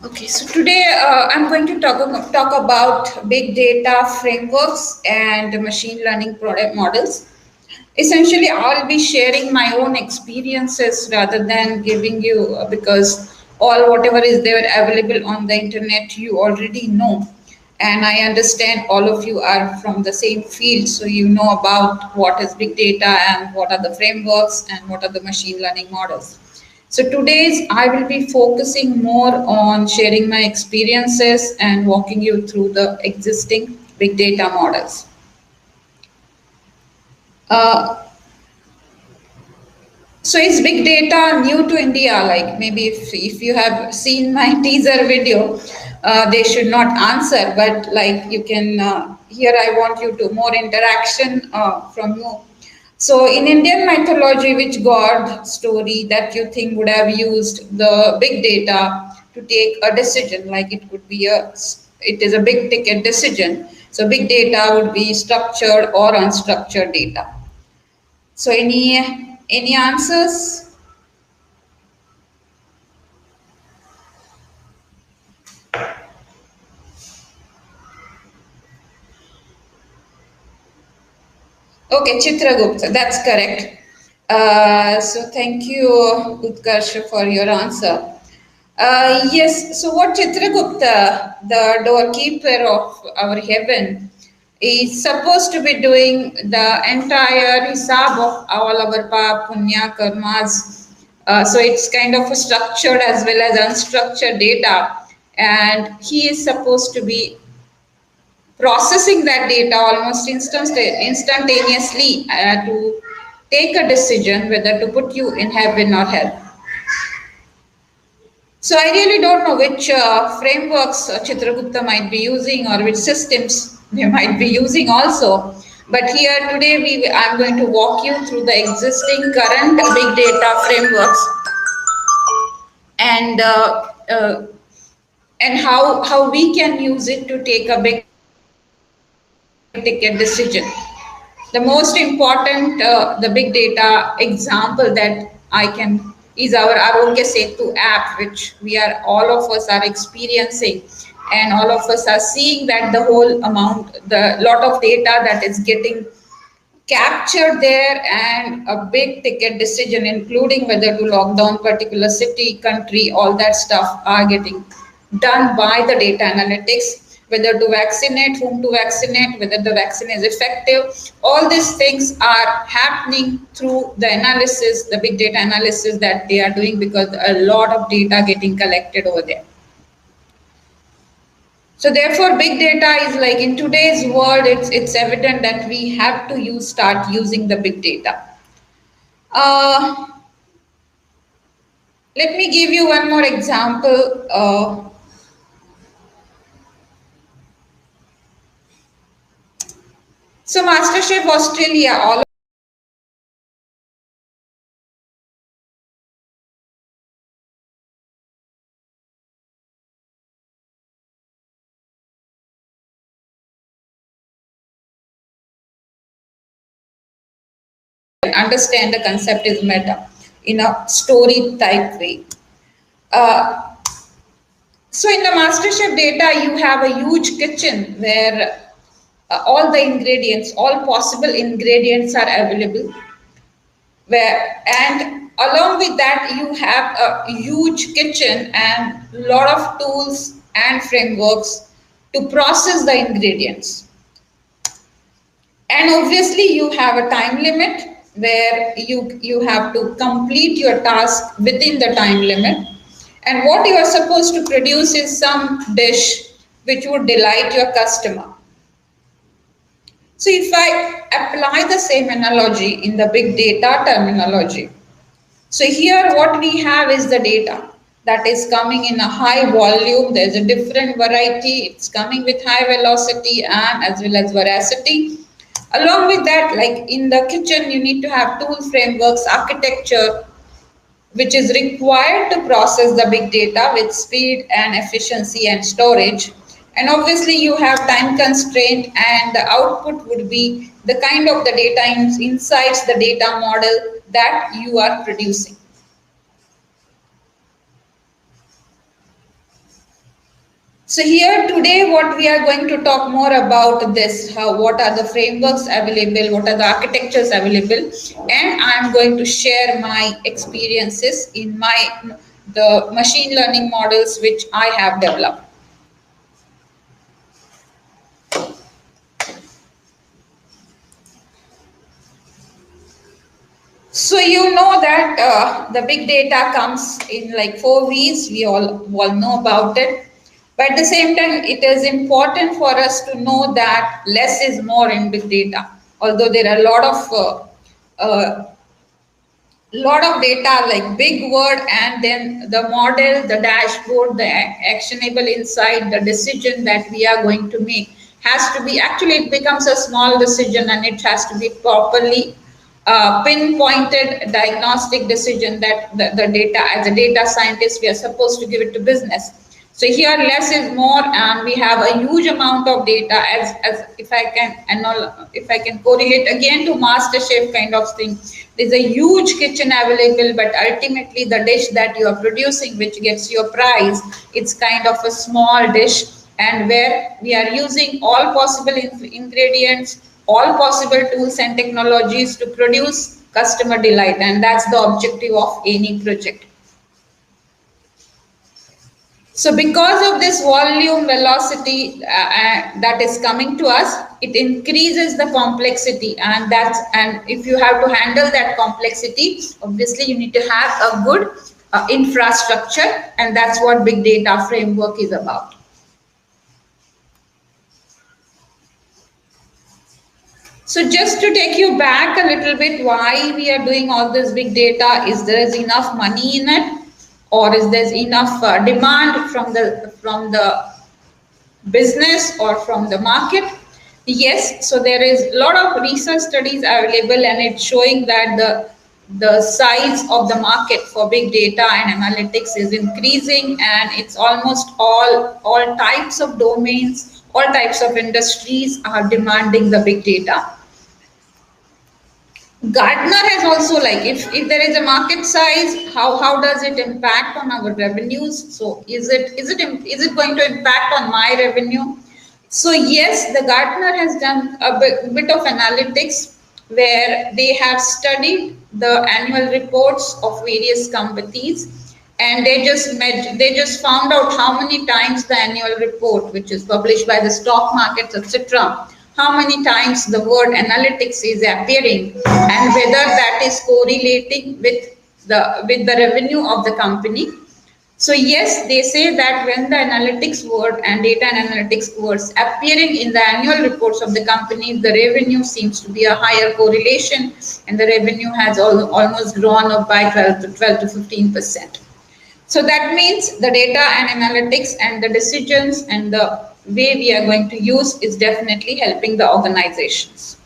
Okay, so today I'm going to talk about big data frameworks and machine learning product models. Essentially, I'll be sharing my own experiences rather than giving you because all whatever is there available on the internet you already know, and I understand all of you are from the same field, so you know about what is big data and what are the frameworks and what are the machine learning models. So today's I will be focusing more on sharing my experiences and walking you through the existing big data models. Uh, so is big data new to India? Like maybe if you have seen my teaser video, they should not answer, but like you can, here I want you to more interaction from you. So in Indian mythology, which god story that you think would have used the big data to take a decision? Like it is a big ticket decision. So big data would be structured or unstructured data. So any answers? Okay, Chitragupta, that's correct. So thank you, Utkarsha, for your answer. Yes, so what Chitragupta, the doorkeeper of our heaven, is supposed to be doing the entire hisab of all our punya, karmas. So it's kind of structured as well as unstructured data, and he is supposed to be processing that data almost instantaneously to take a decision whether to put you in heaven or hell. So I really don't know which frameworks Chitragupta might be using or which systems they might be using also. But here today I'm going to walk you through the existing current big data frameworks and how we can use it to take a big ticket decision. The most important, the big data example that I can is our Arogya Setu app, which we are all of us are experiencing, and all of us are seeing that the whole amount, the lot of data that is getting captured there, and a big ticket decision, including whether to lock down particular city, country, all that stuff are getting done by the data analytics, whether to vaccinate, whom to vaccinate, whether the vaccine is effective. All these things are happening through the analysis, the big data analysis that they are doing, because a lot of data getting collected over there. So therefore, big data is like in today's world, it's evident that we have to start using the big data. Uh, Let me give you one more example. So MasterChef Australia, all understand the concept is meta in a story type way. Uh, so in the MasterChef data, you have a huge kitchen where all the ingredients, all possible ingredients are available. Where and along with that, you have a huge kitchen and lot of tools and frameworks to process the ingredients. And obviously, you have a time limit where you have to complete your task within the time limit. And what you are supposed to produce is some dish which would delight your customer. So if I apply the same analogy in the big data terminology, so here what we have is the data that is coming in a high volume. There's a different variety. It's coming with high velocity and as well as veracity. Along with that, like in the kitchen, you need to have tool frameworks, architecture, which is required to process the big data with speed and efficiency and storage. And obviously, you have time constraint, and the output would be the kind of the data insights, the data model that you are producing. So here today, what we are going to talk more about this, how, what are the frameworks available, what are the architectures available, and I'm going to share my experiences in the machine learning models which I have developed. So you know that the big data comes in like 4 V's. We all know about it. But at the same time, it is important for us to know that less is more in big data. Although there are a lot of data like big word, and then the model, the dashboard, the actionable insight, the decision that we are going to make has to be, actually it becomes a small decision, and it has to be properly pinpointed diagnostic decision that the data, as a data scientist, we are supposed to give it to business. So here less is more, and we have a huge amount of data. As if I can correlate again to master chef kind of thing, there's a huge kitchen available, but ultimately the dish that you are producing, which gets your prize, it's kind of a small dish, and where we are using all possible ingredients, all possible tools and technologies to produce customer delight, and that's the objective of any project. So because of this volume velocity that is coming to us, it increases the complexity, and if you have to handle that complexity, obviously you need to have a good infrastructure, and that's what big data framework is about. So just to take you back a little bit, why we are doing all this big data, is there is enough money in it, or is there enough demand from the business or from the market? Yes, so there is a lot of research studies available, and it's showing that the size of the market for big data and analytics is increasing, and it's almost all types of domains, all types of industries are demanding the big data. Gartner has also, like, if there is a market size, how does it impact on our revenues? So is it going to impact on my revenue? So yes, the Gartner has done a bit of analytics where they have studied the annual reports of various companies, and they just found out how many times the annual report, which is published by the stock markets, etc., how many times the word analytics is appearing, and whether that is correlating with the revenue of the company. So yes, they say that when the analytics word and data and analytics words appearing in the annual reports of the company, the revenue seems to be a higher correlation, and the revenue has almost grown up by 12 to 15%. So that means the data and analytics and the decisions and the way we are going to use is definitely helping the organizations.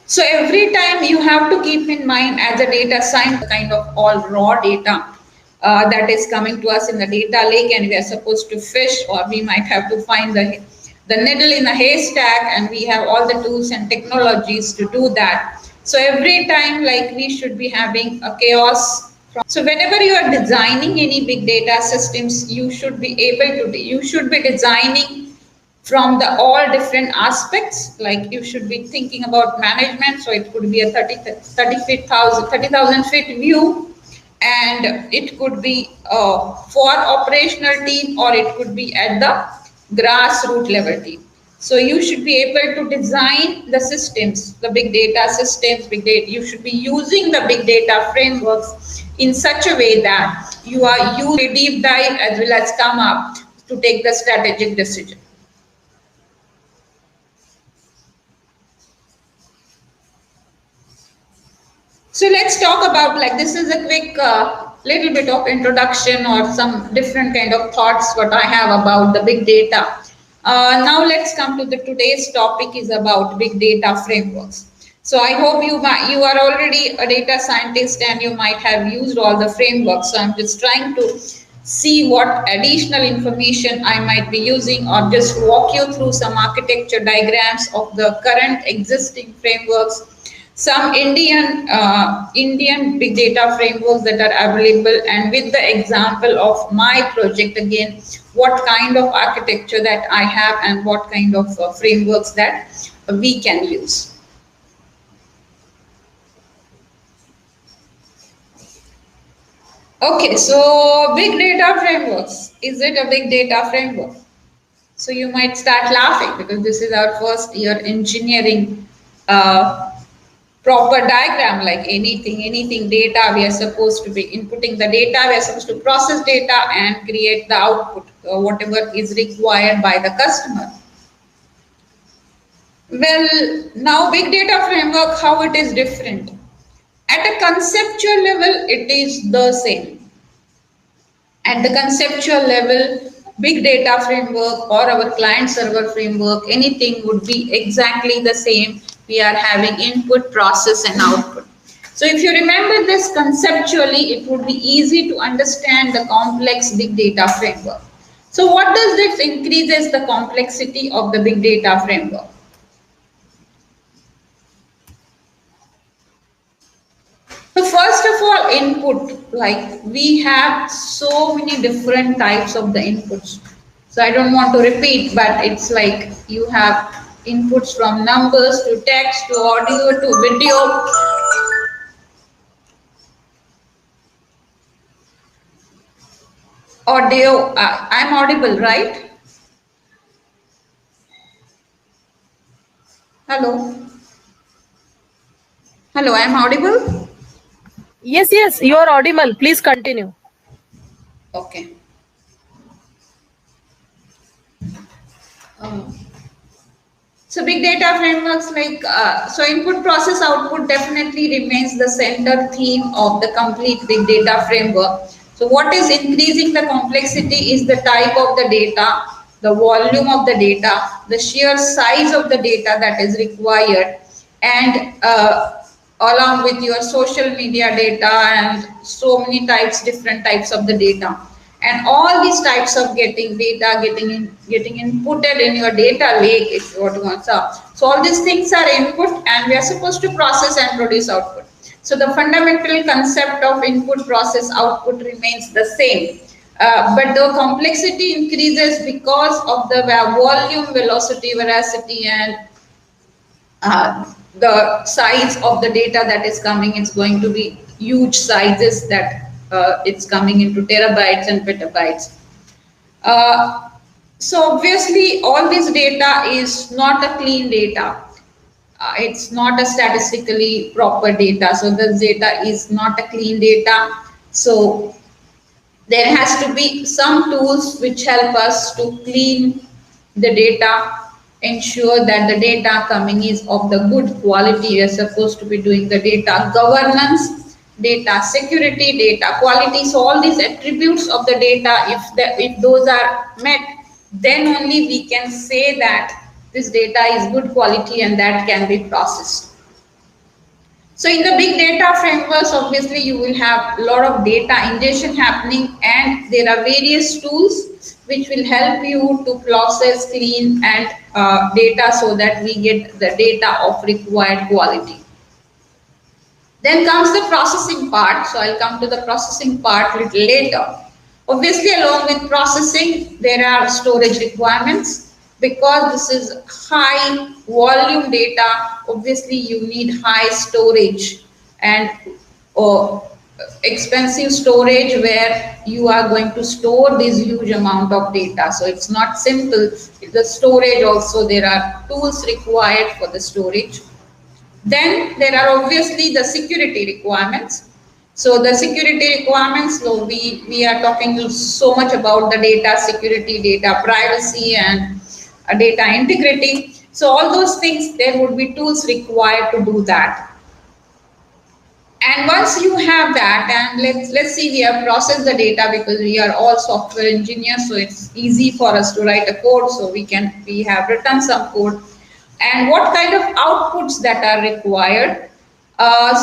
So every time you have to keep in mind, as a data scientist, kind of all raw data that is coming to us in the data lake, and we are supposed to fish, or we might have to find the needle in a haystack, and we have all the tools and technologies to do that. So every time, like, we should be having a chaos. So whenever you are designing any big data systems, you should be designing from the all different aspects. Like, you should be thinking about management, so it could be a 30,000 feet view, and it could be for operational team, or it could be at the grassroots level team. So you should be able to design the systems, the big data systems, you should be using the big data frameworks in such a way that you are using a deep dive as well as come up to take the strategic decision. So let's talk about, like, this is a quick little bit of introduction or some different kind of thoughts what I have about the big data. Now let's come to the today's topic is about big data frameworks. So I hope you are already a data scientist and you might have used all the frameworks. So I'm just trying to see what additional information I might be using, or just walk you through some architecture diagrams of the current existing frameworks. some Indian big data frameworks that are available, and with the example of my project again, what kind of architecture that I have and what kind of frameworks that we can use. Okay, so big data frameworks. Is it a big data framework? So you might start laughing because this is our first year engineering proper diagram, like anything data, we are supposed to be inputting the data, we are supposed to process data and create the output, whatever is required by the customer. Well, now big data framework, how it is different? At a conceptual level, it is the same. At the conceptual level, big data framework or our client server framework, anything would be exactly the same. We are having input, process, and output. So if you remember this conceptually, it would be easy to understand the complex big data framework. So what does this increases the complexity of the big data framework? So first of all, input, like we have so many different types of the inputs. So I don't want to repeat, but it's like you have inputs from numbers to text to audio to video. Audio, I'm audible, right? Hello? Hello, I'm audible? Yes, yes, you are audible. Please continue. Okay. Um, So big data frameworks like, so input process output definitely remains the center theme of the complete big data framework. So what is increasing the complexity is the type of the data, the volume of the data, the sheer size of the data that is required, and along with your social media data and so many types, different types of the data, and all these types of getting data getting inputted in your data lake, if you want to answer. So all these things are input and we are supposed to process and produce output. So the fundamental concept of input process output remains the same, but the complexity increases because of the volume, velocity, veracity, and the size of the data that is coming. It's going to be huge sizes that it's coming into terabytes and petabytes. uh, so obviously all this data is not a clean data. It's not a statistically proper data, so this data is not a clean data. So there has to be some tools which help us to clean the data, ensure that the data coming is of the good quality. We are supposed to be doing the data governance, data security, data quality. So all these attributes of the data, if those are met, then only we can say that this data is good quality and that can be processed. So in the big data frameworks, obviously you will have a lot of data ingestion happening, and there are various tools which will help you to process, clean, and data so that we get the data of required quality. Then comes the processing part. So I'll come to the processing part a little later. Obviously, along with processing, there are storage requirements. Because this is high volume data, obviously you need high storage and uh, expensive storage where you are going to store this huge amount of data. So it's not simple. The storage also, there are tools required for the storage. Then there are obviously the security requirements. So the security requirements, so we are talking so much about the data security, data privacy, and data integrity. So all those things, there would be tools required to do that. And once you have that, and let's see, we have processed the data because we are all software engineers, so it's easy for us to write a code. So we have written some code, and what kind of outputs that are required.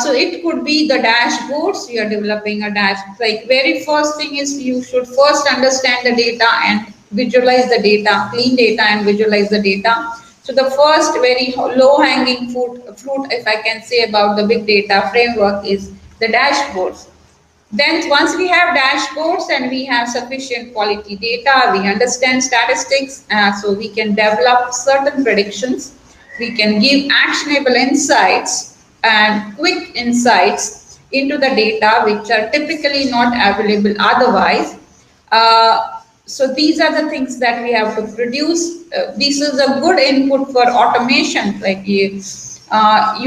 So it could be the dashboards. You are developing a dash. Like very first thing is you should first understand the data and visualize the data, clean data and visualize the data. So the first very low-hanging fruit, if I can say, about the big data framework is the dashboards. Then once we have dashboards and we have sufficient quality data, we understand statistics, so we can develop certain predictions. We can give actionable insights and quick insights into the data which are typically not available otherwise. So these are the things that we have to produce. This is a good input for automation, like you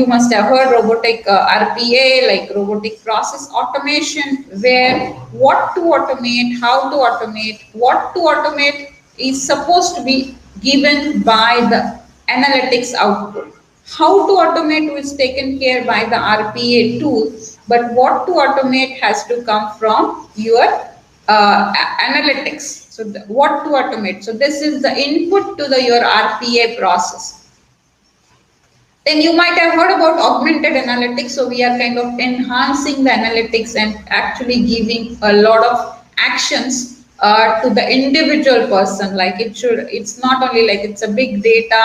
must have heard robotic RPA, like robotic process automation, where what to automate, how to automate, what to automate is supposed to be given by the analytics output. How to automate is taken care by the RPA tool, but what to automate has to come from your analytics. So what to automate. So this is the input to your RPA process. Then you might have heard about augmented analytics. So we are kind of enhancing the analytics and actually giving a lot of actions to the individual person. Like it's not only like it's a big data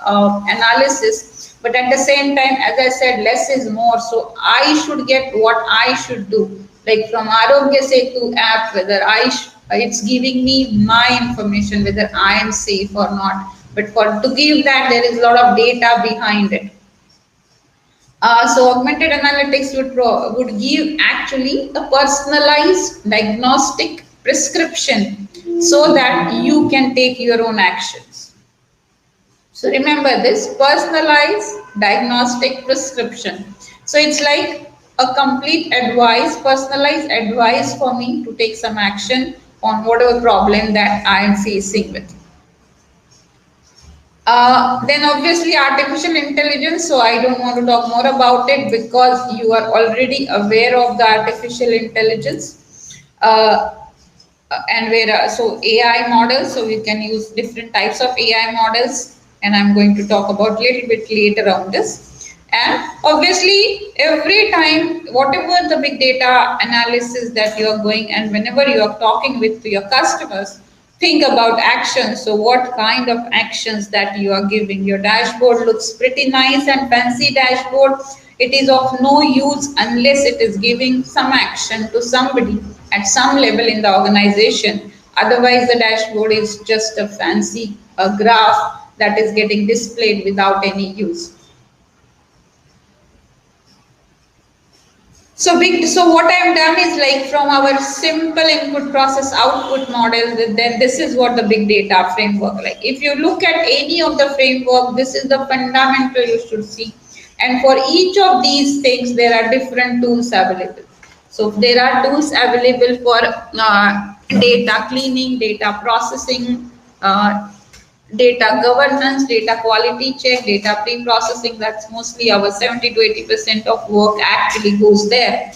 analysis, but at the same time, as I said, less is more. So I should get what I should do. Like from Arogya Setu app, whether it's giving me my information, whether I am safe or not. But to give that, there is a lot of data behind it. So augmented analytics would give actually a personalized diagnostic prescription so that you can take your own actions. So remember this, personalized diagnostic prescription. So it's like a complete advice, personalized advice for me to take some action on whatever problem that I am facing with. Then obviously artificial intelligence. So I don't want to talk more about it because you are already aware of the artificial intelligence. And where so AI models. So we can use different types of AI models, and I'm going to talk about a little bit later on this. And obviously, every time, whatever the big data analysis that you are going, and whenever you are talking with your customers, think about actions. So what kind of actions that you are giving. Your dashboard looks pretty nice and fancy dashboard. It is of no use unless it is giving some action to somebody at some level in the organization. Otherwise, the dashboard is just a fancy graph that is getting displayed without any use. So what I've done is, like, from our simple input process output model, then this is what the big data framework like. If you look at any of the framework, this is the fundamental you should see. And for each of these things, there are different tools available. So there are tools available for data cleaning, data processing, data governance, data quality check, data pre-processing. That's mostly our 70 to 80% of work actually goes there.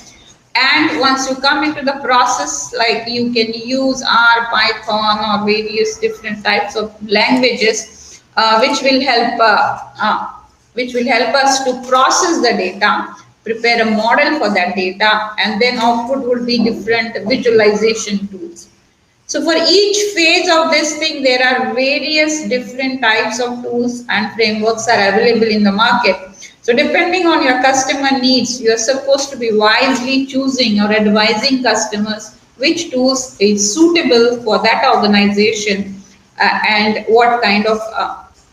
And once you come into the process, like, you can use R, Python, or various different types of languages, which will help us to process the data, prepare a model for that data, and then output would be different visualization tools. So for each phase of this thing, there are various different types of tools and frameworks are available in the market. So depending on your customer needs, you are supposed to be wisely choosing or advising customers which tools is suitable for that organization, and what kind of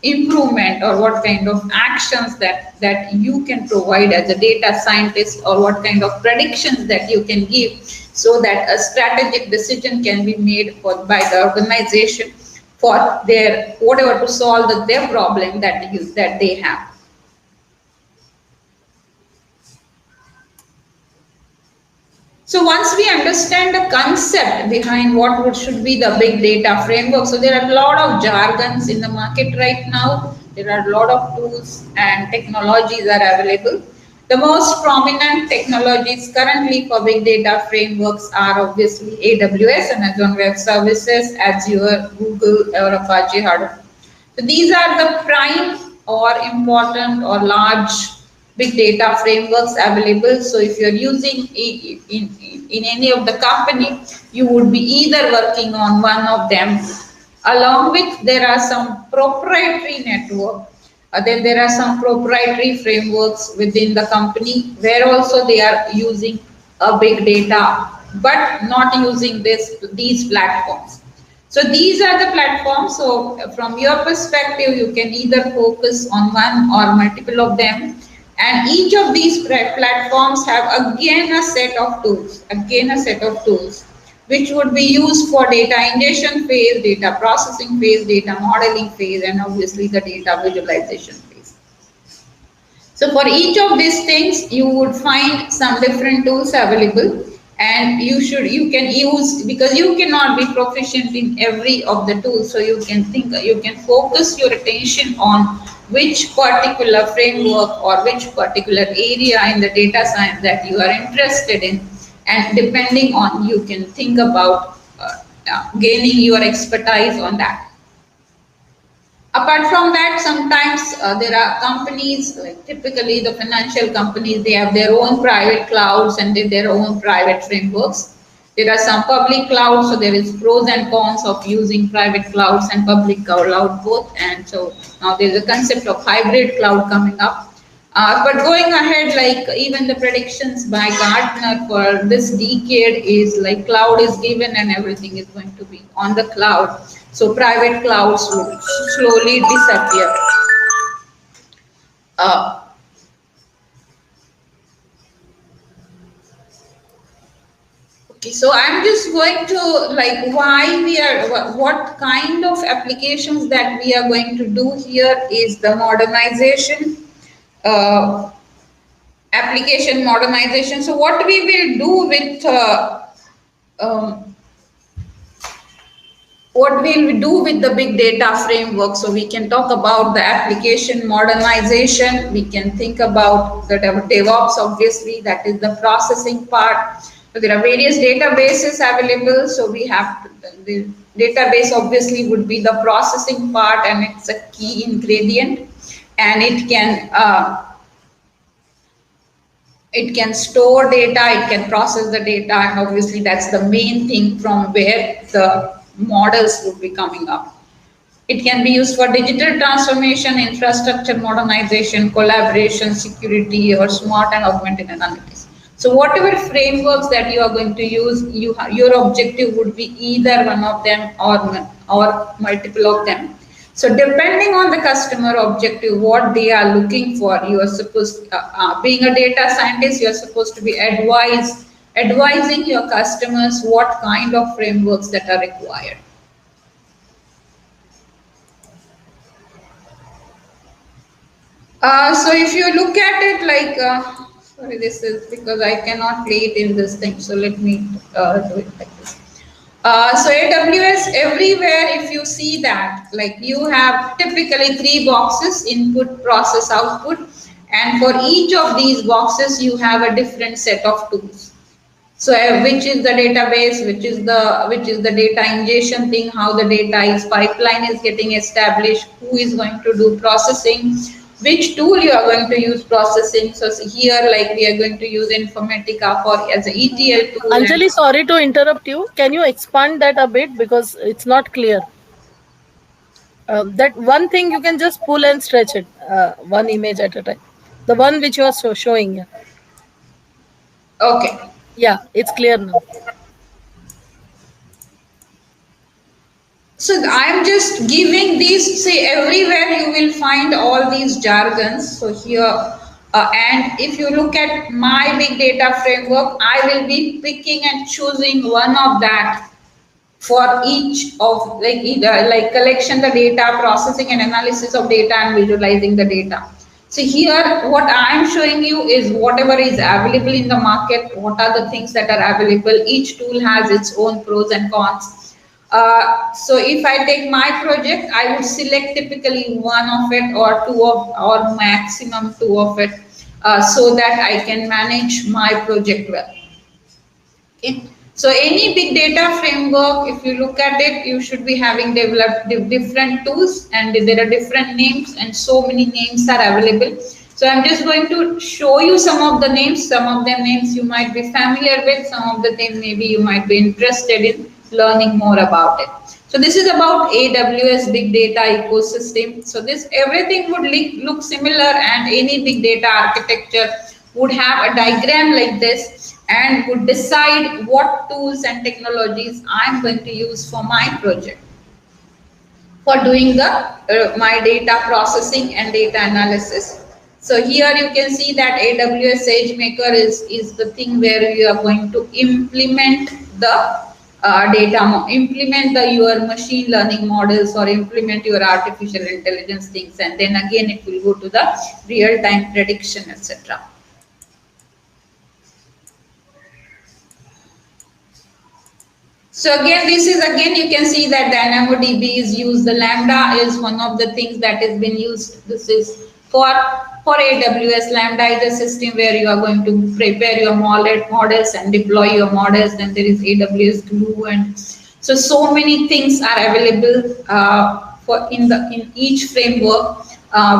improvement or what kind of actions that you can provide as a data scientist, or what kind of predictions that you can give, so that a strategic decision can be made by the organization for their whatever to solve their problem that they have. So once we understand the concept behind what should be the big data framework, so there are a lot of jargons in the market right now. There are a lot of tools and technologies are available. The most prominent technologies currently for big data frameworks are obviously AWS, Amazon Web Services, Azure, Google, or Apache Hadoop. So these are the prime or important or large big data frameworks available. So if you're using in any of the company, you would be either working on one of them. Along with, there are some proprietary network Then there are some proprietary frameworks within the company where also they are using a big data, but not using these platforms. So these are the platforms. So from your perspective, you can either focus on one or multiple of them. And each of these platforms have again a set of tools, which would be used for data ingestion phase, data processing phase, data modeling phase, and obviously the data visualization phase. So for each of these things, you would find some different tools available, and you can use, because you cannot be proficient in every of the tools. So you can focus your attention on which particular framework or which particular area in the data science that you are interested in, and depending on, you can think about gaining your expertise on that. Apart from that, sometimes there are companies, like typically the financial companies, they have their own private clouds and their own private frameworks. There are some public clouds, so there is pros and cons of using private clouds and public cloud both. And so now there's a concept of hybrid cloud coming up. But going ahead, like even the predictions by Gartner for this decade is like cloud is given and everything is going to be on the cloud. So private clouds will slowly disappear. Uh, okay, so I'm just going to like why we are, what kind of applications that we are going to do here is the modernization. Uh, Application modernization. So what we will do with um, what we'll do with the big data framework. So we can talk about the application modernization. We can think about the DevOps, obviously, that is the processing part. So there are various databases available. So we have the database obviously would be the processing part, and it's a key ingredient, and it can store data, it can process the data, and obviously that's the main thing from where the models would be coming up. It can be used for digital transformation, infrastructure modernization, collaboration, security, or smart and augmented analytics. So whatever frameworks that you are going to use, your objective would be either one of them or multiple of them. So depending on the customer objective, what they are looking for, you are supposed, being a data scientist, you are supposed to be advising your customers what kind of frameworks that are required. So if you look at it like, sorry, this is because I cannot play it in this thing. So let me do it like this. So AWS, everywhere, if you see that, like you have typically 3 boxes: input, process, output. And for each of these boxes, you have a different set of tools. So which is the database, which is the data ingestion thing, how the data is pipeline is getting established, who is going to do processing, which tool you are going to use processing. So here, like we are going to use Informatica for as an ETL tool. Anjali, sorry to interrupt you. Can you expand that a bit, because it's not clear? That one thing you can just pull and stretch it, one image at a time. The one which you are showing. Yeah. Okay. Yeah, it's clear now. So I'm just giving these, say everywhere you will find all these jargons. So here, and if you look at my big data framework, I will be picking and choosing one of that for each of like either like collection the data, processing and analysis of data, and visualizing the data. So here, what I am showing you is whatever is available in the market, what are the things that are available. Each tool has its own pros and cons. So if I take my project, I would select typically one of it or two of, or maximum 2 of it, so that I can manage my project well. Okay. So any big data framework, if you look at it, you should be having developed different tools, and there are different names, and so many names are available. So I'm just going to show you some of the names. Some of them names you might be familiar with, some of the them maybe you might be interested in learning more about it. So this is about AWS big data ecosystem. So this everything would look similar, and any big data architecture would have a diagram like this and would decide what tools and technologies I'm going to use for my project for doing the my data processing and data analysis. So here you can see that AWS SageMaker is the thing where you are going to implement the implement your machine learning models or implement your artificial intelligence things, and then again it will go to the real time prediction, etc. So again, this is again you can see that DynamoDB is used. The Lambda is one of the things that has been used. This is for AWS. Lambda is a system where you are going to prepare your models and deploy your models. Then there is AWS Glue, and so many things are available for in each framework.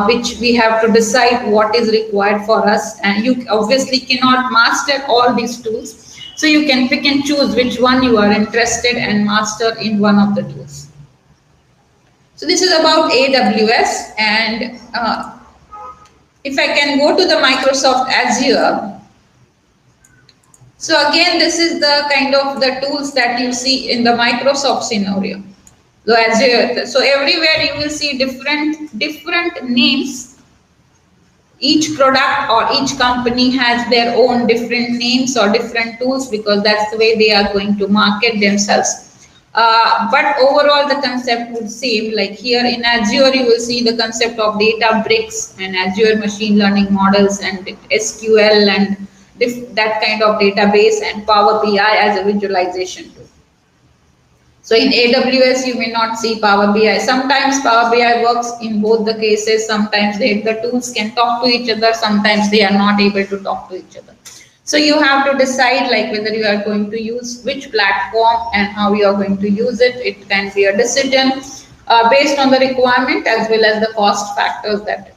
Which we have to decide what is required for us, and you obviously cannot master all these tools. So you can pick and choose which one you are interested and master in one of the tools. So this is about AWS, and if I can go to the Microsoft Azure. So again, this is the kind of the tools that you see in the Microsoft scenario. So Azure, so everywhere you will see different names. Each product or each company has their own different names or different tools, because that's the way they are going to market themselves. But overall the concept would same. Like here in Azure you will see the concept of Databricks and Azure machine learning models and SQL and that kind of database, and Power BI as a visualization tool. So in AWS, you may not see Power BI. Sometimes Power BI works in both the cases. Sometimes the tools can talk to each other. Sometimes they are not able to talk to each other. So you have to decide like whether you are going to use which platform and how you are going to use it. It can be a decision based on the requirement as well as the cost factors. That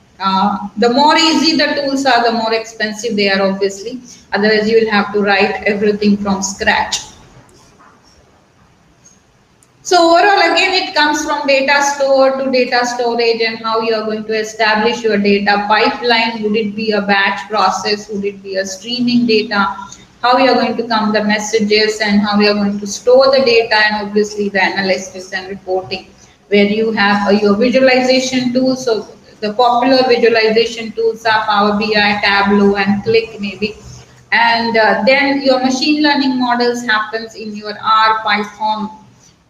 the more easy the tools are, the more expensive they are, obviously. Otherwise, you will have to write everything from scratch. So overall, again, it comes from data store to data storage and how you are going to establish your data pipeline. Would it be a batch process? Would it be a streaming data? How you are going to come the messages and how you are going to store the data, and obviously the analysis and reporting, where you have your visualization tools. So the popular visualization tools are Power BI, Tableau, and Qlik maybe. And then your machine learning models happens in your R, Python,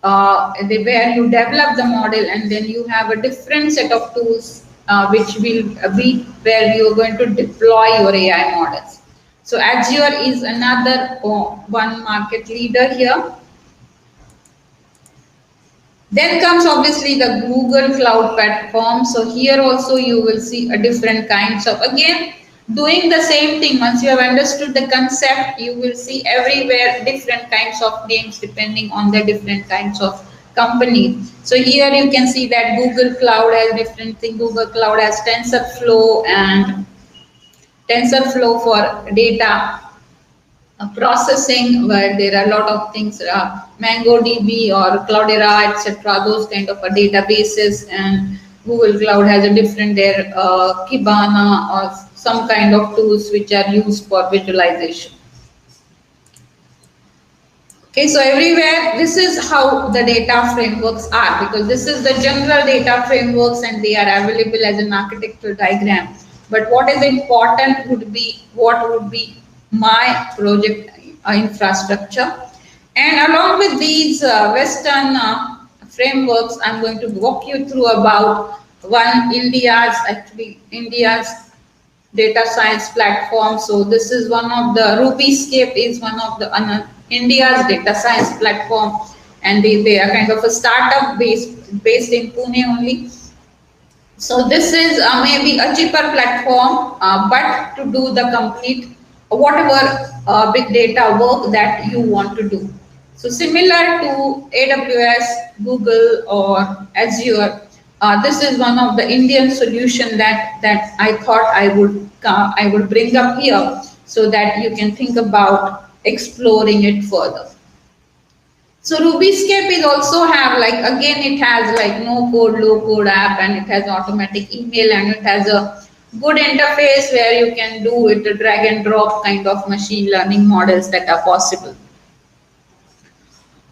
where you develop the model, and then you have a different set of tools which will be where you are going to deploy your AI models. So Azure is another one market leader here. Then comes obviously the Google Cloud Platform. So here also you will see a different kinds of, again, doing the same thing. Once you have understood the concept, you will see everywhere different kinds of names depending on the different kinds of companies. So here you can see that Google Cloud has different things. Google Cloud has TensorFlow and TensorFlow for data processing, where there are a lot of things, MongoDB or Cloudera, etc. Those kind of databases, and Google Cloud has a different there, Kibana or some kind of tools which are used for visualization. Okay, so everywhere this is how the data frameworks are, because this is the general data frameworks and they are available as an architectural diagram. But what is important would be what would be my project infrastructure. And along with these Western frameworks, I'm going to walk you through about India's data science platform. So this is one of the RubyScape is one of the India's data science platform, and they are kind of a startup based in Pune only. So this is maybe a cheaper platform, but to do the complete whatever big data work that you want to do. So similar to AWS, Google, or Azure, this is one of the Indian solution that I thought I would bring up here, so that you can think about exploring it further. So Rubyscape is also have like, again, it has like no code, low code app, and it has automatic email, and it has a good interface where you can do with the drag and drop kind of machine learning models that are possible.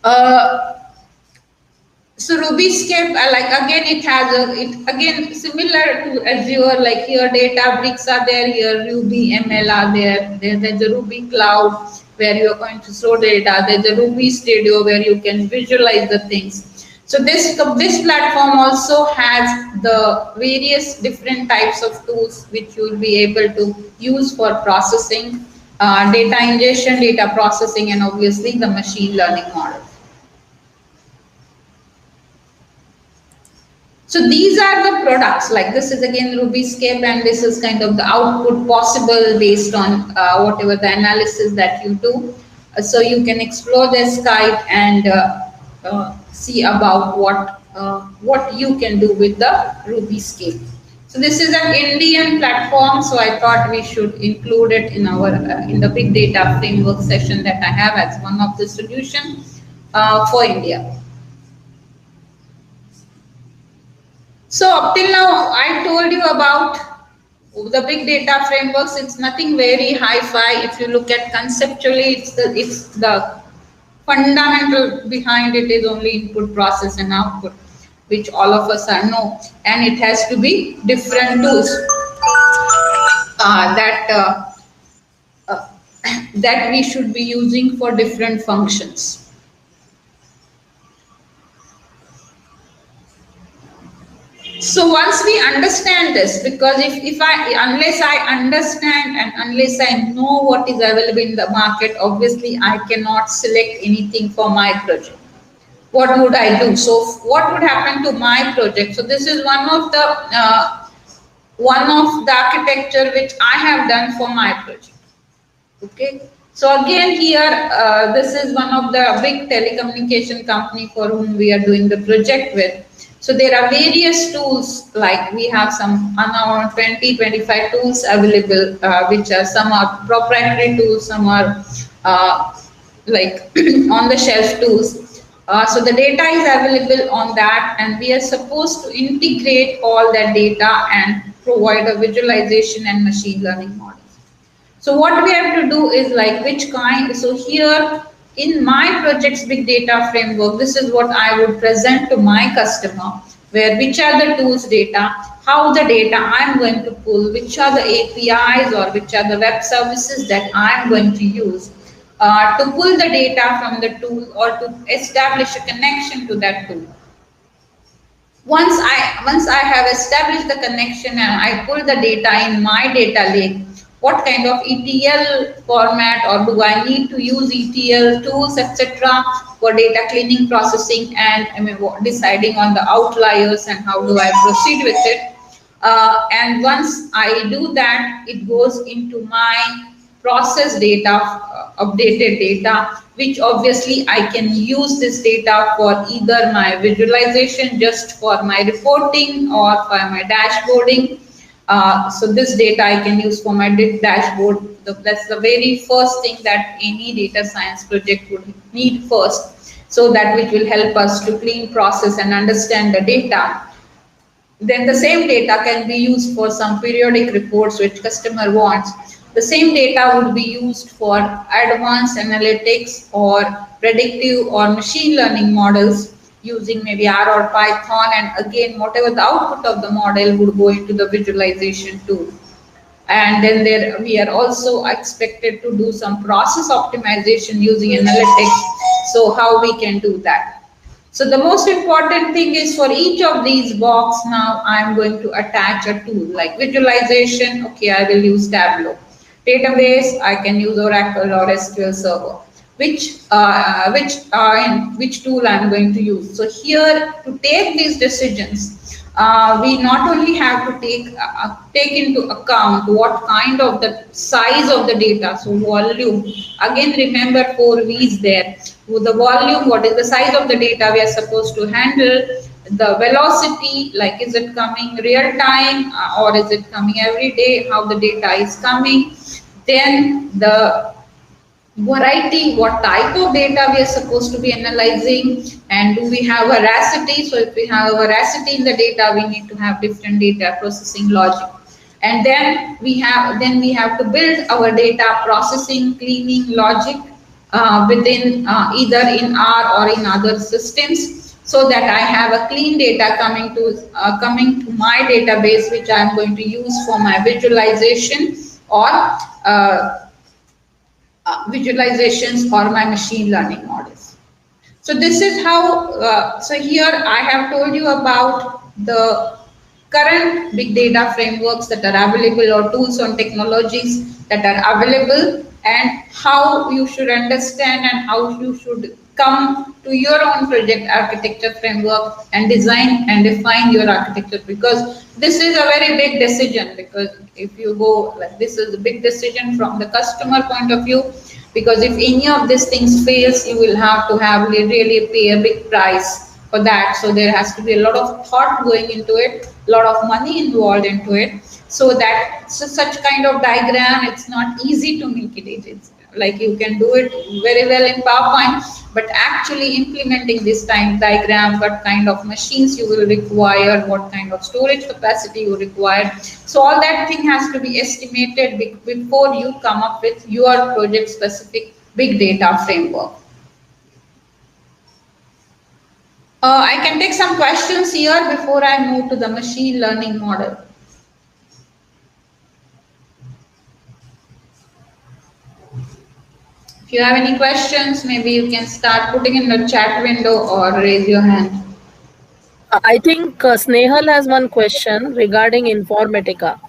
Uh, so Rubyscape, like again, it has it again similar to Azure. Like here, Databricks are there. Here, Ruby ML are there. There's a Ruby Cloud where you are going to store data. There's a Ruby Studio where you can visualize the things. So this platform also has the various different types of tools which you will be able to use for processing, data ingestion, data processing, and obviously the machine learning model. So these are the products, like this is again Rubyscape, and this is kind of the output possible based on whatever the analysis that you do. So you can explore this site and see about what you can do with the Rubyscape. So this is an Indian platform, so I thought we should include it in our in the big data framework session that I have as one of the solution for India. So up till now, I told you about the big data frameworks. It's nothing very hi-fi. If you look at conceptually, it's the fundamental behind it is only input, process, and output, which all of us are know. And it has to be different tools that we should be using for different functions. So once we understand this, because unless I understand and unless I know what is available in the market, obviously I cannot select anything for my project. What would I do? So what would happen to my project? So this is one of the architecture which I have done for my project. Okay. So again here, this is one of the big telecommunication company for whom we are doing the project with. So there are various tools, like we have some around 20-25 tools available, which are some are proprietary tools, some are like on the shelf tools. So the data is available on that, and we are supposed to integrate all that data and provide a visualization and machine learning model. So what we have to do is like which kind. So here in my project's big data framework, this is what I would present to my customer, where which are the tools data, how the data I'm going to pull, which are the APIs or which are the web services that I'm going to use to pull the data from the tool or to establish a connection to that tool. Once I have established the connection and I pull the data in my data lake, what kind of ETL format, or do I need to use ETL tools, etc., for data cleaning, processing, and deciding on the outliers and how do I proceed with it. And once I do that, it goes into my process data, updated data, which obviously I can use this data for either my visualization, just for my reporting, or for my dashboarding. So this data I can use for my dashboard. That's the very first thing that any data science project would need first. So that which will help us to clean, process, and understand the data. Then the same data can be used for some periodic reports which customer wants. The same data would be used for advanced analytics or predictive or machine learning models using maybe R or Python, and again whatever the output of the model would go into the visualization tool. And then we are also expected to do some process optimization using analytics. So how we can do that? So the most important thing is for each of these box, now I'm going to attach a tool like visualization. Okay, I will use Tableau. Database, I can use Oracle or SQL Server. Which tool I'm going to use. So here, to take these decisions, we not only have to take into account what kind of the size of the data, so volume. Again, remember 4 V's there. With the volume, what is the size of the data we are supposed to handle? The velocity, like is it coming real time or is it coming every day? How the data is coming? Then the variety, what type of data we are supposed to be analyzing, and do we have veracity. So if we have veracity in the data, we need to have different data processing logic. And then we have to build our data processing cleaning logic within either in R or in other systems, so that I have a clean data coming to my database, which I am going to use for my visualization or visualizations or my machine learning models. So this is how, so here I have told you about the current big data frameworks that are available, or tools and technologies that are available, and how you should understand and how you should come to your own project architecture framework and design and define your architecture, because this is a very big decision. Because if you go like, this is a big decision from the customer point of view, because if any of these things fails, you will have to have really pay a big price for that. So there has to be a lot of thought going into it, a lot of money involved into it, so that such kind of diagram, it's not easy to make it. It's like you can do it very well in PowerPoint, but actually implementing this time diagram, what kind of machines you will require, what kind of storage capacity you require, so all that thing has to be estimated before you come up with your project specific big data framework. I can take some questions here before I move to the machine learning model. If you have any questions, maybe you can start putting in the chat window or raise your hand. I think Snehal has one question regarding Informatica.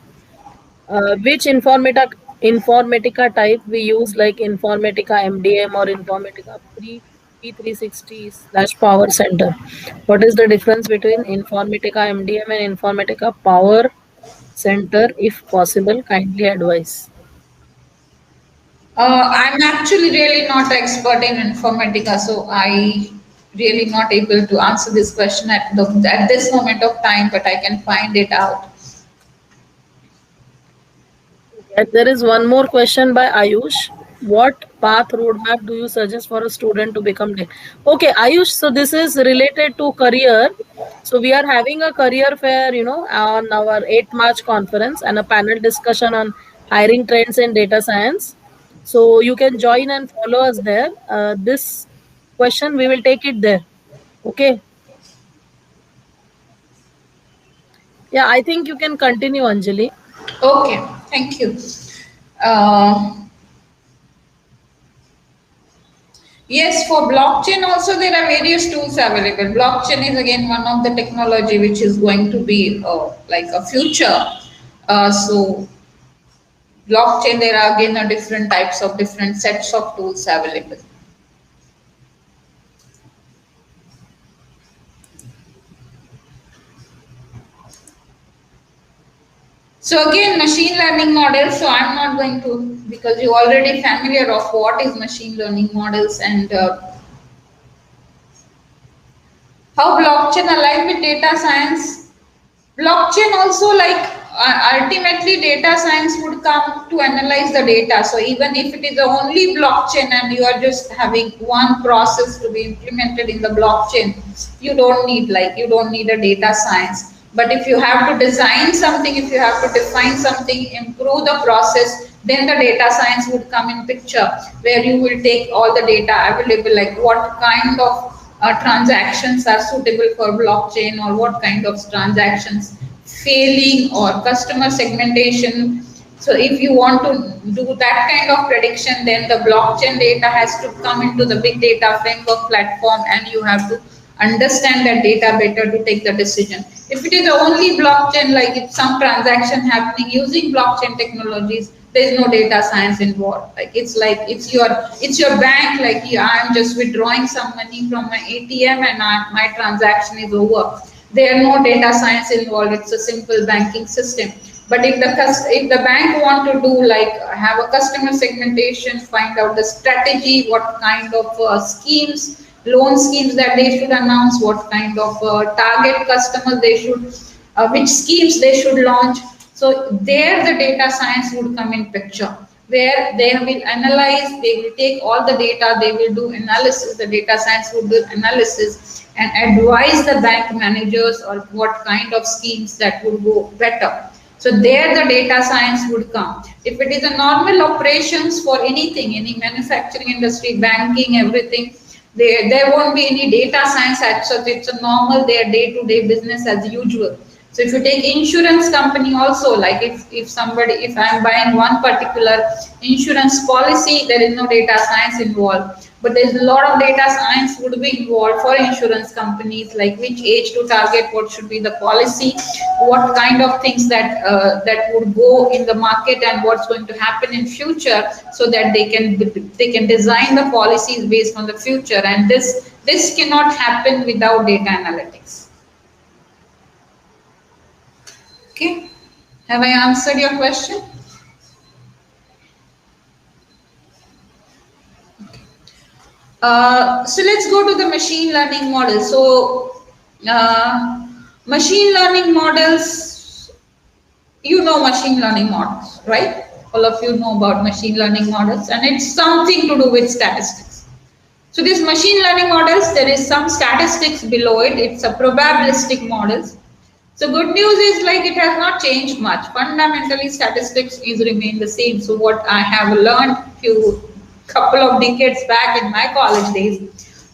Which Informatica type we use, like Informatica MDM or Informatica P360/Power Center? What is the difference between Informatica MDM and Informatica Power Center? If possible, kindly advise. I'm actually really not expert in Informatica, so I really not able to answer this question at this moment of time, but I can find it out. And there is one more question by Ayush. What path roadmap do you suggest for a student to become tech? Okay, Ayush, so this is related to career. So we are having a career fair, on our 8th March conference, and a panel discussion on hiring trends in data science. So you can join and follow us there. This question, we will take it there. Okay. Yeah, I think you can continue, Anjali. Okay, thank you. Uh, Yes, for blockchain also there are various tools available. Blockchain is again one of the technology which is going to be like a future. So blockchain, there are again different types of different sets of tools available. So again, machine learning models. So I'm not going to, because you're already familiar of what is machine learning models and how blockchain align with data science. Blockchain also, like ultimately data science would come to analyze the data. So even if it is the only blockchain and you are just having one process to be implemented in the blockchain, you don't need a data science. But if you have to design something, if you have to define something, improve the process, then the data science would come in picture, where you will take all the data available, like what kind of transactions are suitable for blockchain, or what kind of transactions failing, or customer segmentation. So if you want to do that kind of prediction, then the blockchain data has to come into the big data framework platform, and you have to understand that data better to take the decision. If it is the only blockchain, like if some transaction happening using blockchain technologies, there is no data science involved. Like it's your bank. Like I'm just withdrawing some money from my ATM and my transaction is over. There are no data science involved. It's a simple banking system. But if the bank want to do like have a customer segmentation, find out the strategy, what kind of loan schemes that they should announce, what kind of target customers they should, which schemes they should launch. So there the data science would come in picture. where they will analyze, they will take all the data, they will do analysis, the data science will do analysis and advise the bank managers or what kind of schemes that would go better. So there the data science would come. If it is a normal operations for anything, any manufacturing industry, banking, everything, there won't be any data science as such. It's a normal, their day-to-day business as usual. So if you take insurance company also, like if I'm buying one particular insurance policy, there is no data science involved. But there's a lot of data science would be involved for insurance companies, like which age to target, what should be the policy, what kind of things that would go in the market and what's going to happen in future, so that they can design the policies based on the future. And this cannot happen without data analytics. Okay, have I answered your question? So let's go to the machine learning model. So machine learning models, you know machine learning models, right? All of you know about machine learning models, and it's something to do with statistics. So these machine learning models, there is some statistics below it. It's a probabilistic models. So good news is like it has not changed much. Fundamentally, statistics is remain the same. So what I have learned couple of decades back in my college days,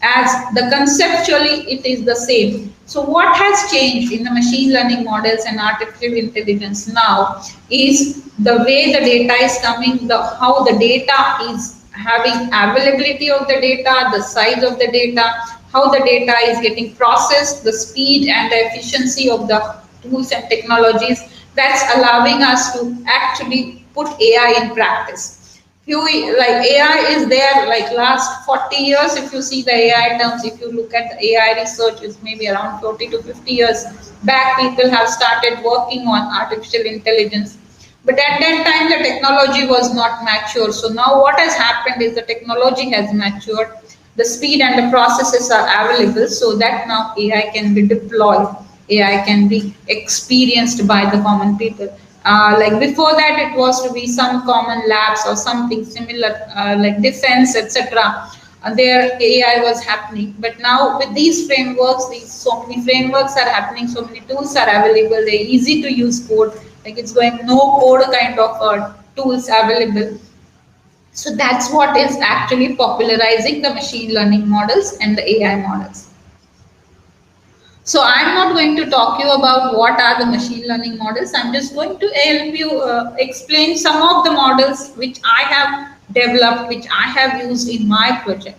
as the conceptually it is the same. So what has changed in the machine learning models and artificial intelligence now is the way the data is coming, how the data is having availability of the data, the size of the data, how the data is getting processed, the speed and the efficiency of the tools and technologies that's allowing us to actually put AI in practice. Like AI is there like last 40 years. If you see the AI terms, if you look at the AI research, is maybe around 40 to 50 years back, people have started working on artificial intelligence. But at that time, the technology was not mature. So now what has happened is the technology has matured. The speed and the processes are available so that now AI can be deployed. AI can be experienced by the common people. Like before that, it was to be some common labs or something similar, like defense, etc. There AI was happening, but now with these frameworks, so many frameworks are happening, so many tools are available. They're easy to use code, like it's going no code kind of tools available. So that's what is actually popularizing the machine learning models and the AI models. So I'm not going to talk you about what are the machine learning models. I'm just going to help you explain some of the models which I have developed, which I have used in my project.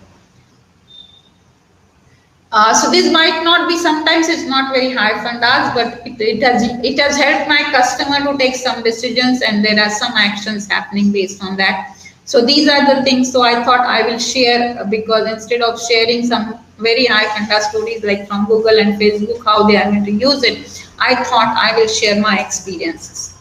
So this might not be, sometimes it's not very high fundas, but it has helped my customer to take some decisions, and there are some actions happening based on that. So these are the things. So I thought I will share, because instead of sharing some very high funda stories like from Google and Facebook, how they are going to use it, I thought I will share my experiences.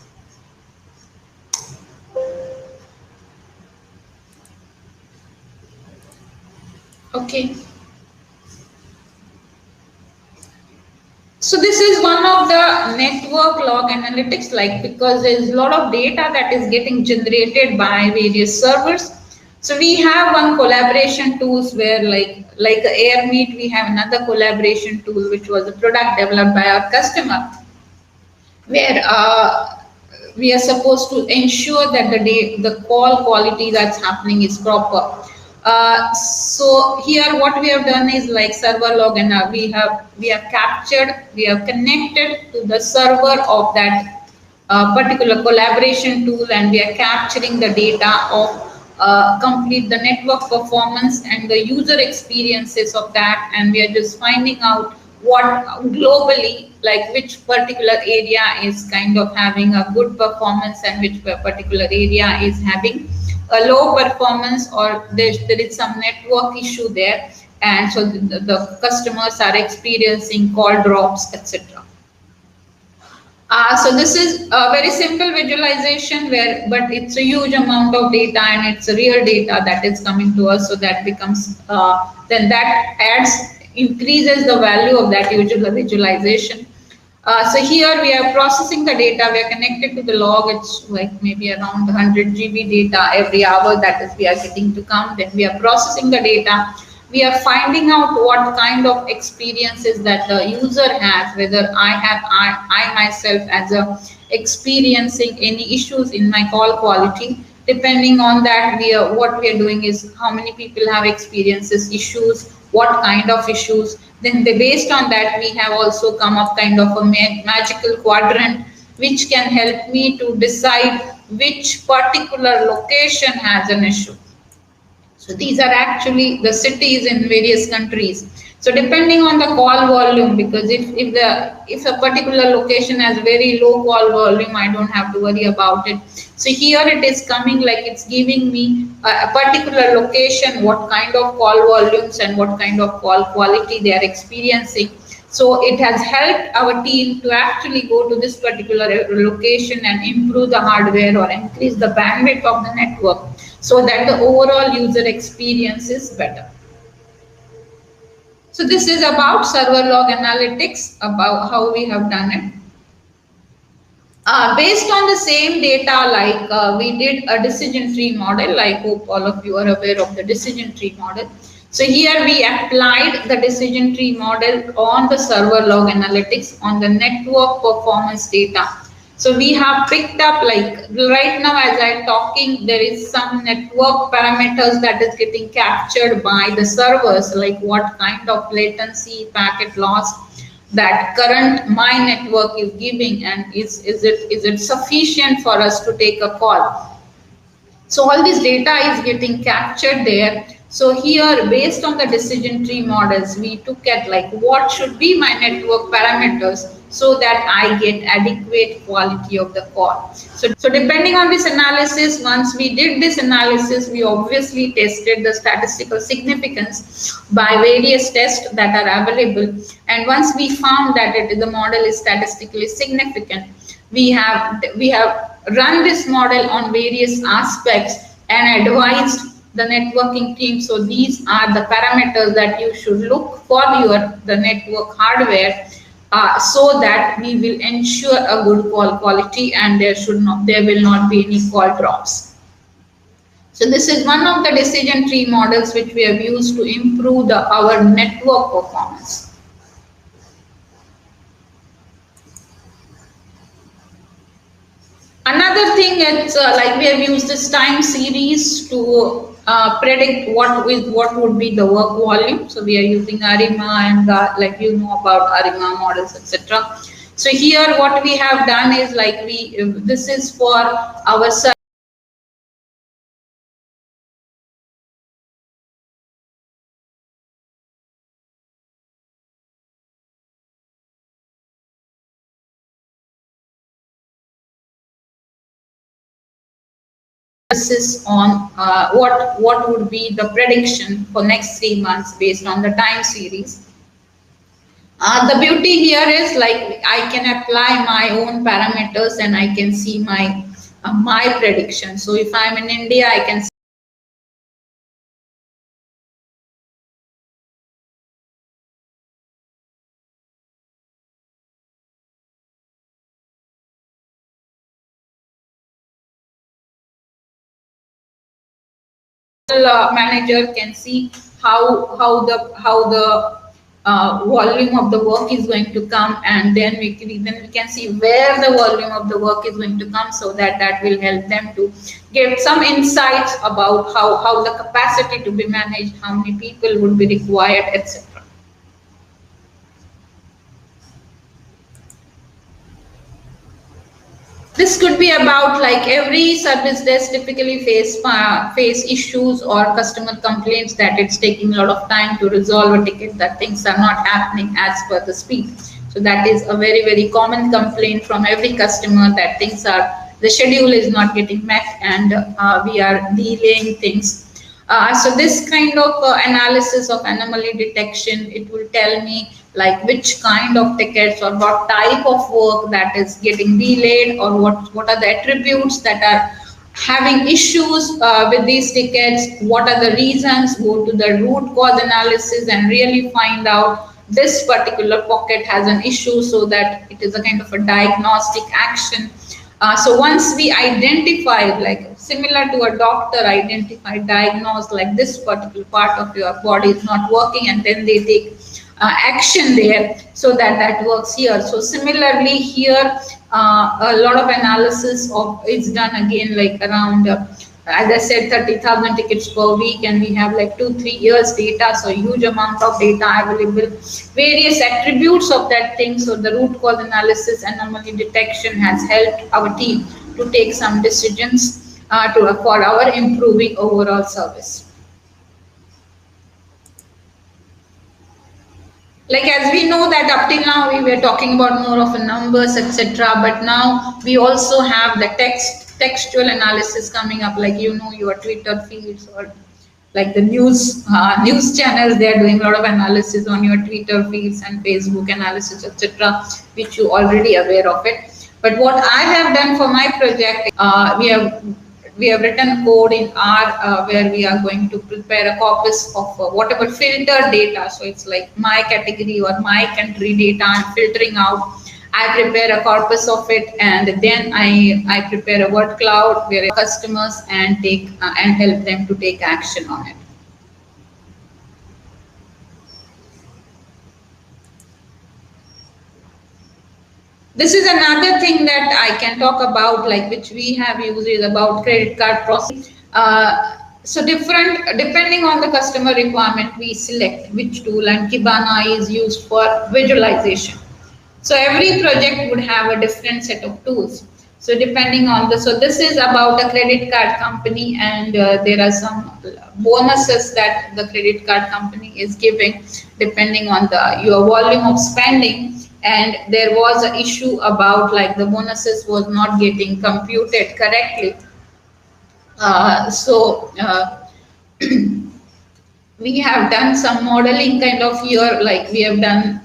Okay. So this is one of the network log analytics, like because there's a lot of data that is getting generated by various servers. So we have one collaboration tools where like AirMeet, we have another collaboration tool which was a product developed by our customer, where we are supposed to ensure that the call quality that's happening is proper. So here what we have done is like server log, and we have connected to the server of that particular collaboration tool, and we are capturing the data of complete the network performance and the user experiences of that, and we are just finding out what globally, like which particular area is kind of having a good performance and which particular area is having a low performance, or there is some network issue there, and so the customers are experiencing call drops, etc. So this is a very simple visualization but it's a huge amount of data, and it's a real data that is coming to us. So that becomes, then that increases the value of that visualization. So here we are processing the data. We are connected to the log. It's like maybe around 100 GB data every hour. That is, we are getting to come. Then we are processing the data. We are finding out what kind of experiences that the user has. Whether I myself as a experiencing any issues in my call quality. Depending on that, what we are doing is how many people have experiences issues, what kind of issues. Then based on that, we have also come up kind of a magical quadrant which can help me to decide which particular location has an issue. So these are actually the cities in various countries. So depending on the call volume, because if a particular location has very low call volume, I don't have to worry about it. So here it is coming like it's giving me a particular location, what kind of call volumes and what kind of call quality they are experiencing. So it has helped our team to actually go to this particular location and improve the hardware or increase the bandwidth of the network so that the overall user experience is better. So this is about server log analytics, about how we have done it. Based on the same data, like we did a decision tree model. I hope all of you are aware of the decision tree model. So here we applied the decision tree model on the server log analytics on the network performance data. So we have picked up, like right now as I'm talking, there is some network parameters that is getting captured by the servers, like what kind of latency, packet loss that current my network is giving, and is it sufficient for us to take a call. So all this data is getting captured there. So here, based on the decision tree models, we took at like what should be my network parameters so that I get adequate quality of the call. So depending on this analysis, once we did this analysis, we obviously tested the statistical significance by various tests that are available. And once we found that the model is statistically significant, we have run this model on various aspects and advised the networking team. So these are the parameters that you should look for the network hardware, so that we will ensure a good call quality and there will not be any call drops. So this is one of the decision tree models which we have used to improve our network performance. Another thing, it's like we have used this time series to predict what would be the work volume. So we are using ARIMA and like you know about ARIMA models, etc. So here what we have done is like this is for our analysis on what would be the prediction for next 3 months based on the time series. The beauty here is like I can apply my own parameters and I can see my prediction. So if I'm in India, I can manager can see how the volume of the work is going to come, and then we can see where the volume of the work is going to come, so that will help them to give some insights about how the capacity to be managed, how many people would be required, etc. This could be about like every service desk typically face issues or customer complaints that it's taking a lot of time to resolve a ticket, that things are not happening as per the speed. So that is a very common complaint from every customer, that the schedule is not getting met and we are delaying things. So this kind of analysis of anomaly detection, it will tell me like which kind of tickets or what type of work that is getting delayed, or what are the attributes that are having issues with these tickets, what are the reasons, go to the root cause analysis and really find out this particular pocket has an issue, so that it is a kind of a diagnostic action. So once we identify, like similar to a doctor identify, diagnose like this particular part of your body is not working, and then they take action there, so that that works here. So similarly here, a lot of analysis of is done again, like around as I said, 30,000 tickets per week, and we have like 2-3 years data, so huge amount of data available, various attributes of that thing. So the root cause analysis, anomaly detection has helped our team to take some decisions for our improving overall service. Like, as we know that up till now we were talking about more of a numbers, etc., but now we also have the textual analysis coming up, like your Twitter feeds, or like the news channels, they are doing a lot of analysis on your Twitter feeds and Facebook analysis, etc., which you already aware of it. But what I have done for my project, we have written code in R, where we are going to prepare a corpus of whatever filter data. So it's like my category or my country data I'm filtering out. I prepare a corpus of it, and then I prepare a word cloud where customers and take and help them to take action on it. This is another thing that I can talk about, like which we have used, is about credit card processing. So depending on the customer requirement, we select which tool, and Kibana is used for visualization. So every project would have a different set of tools. So depending on so this is about a credit card company, and there are some bonuses that the credit card company is giving depending on your volume of spending. And there was an issue about, like, the bonuses was not getting computed correctly. We have done some modeling kind of here, like we have done.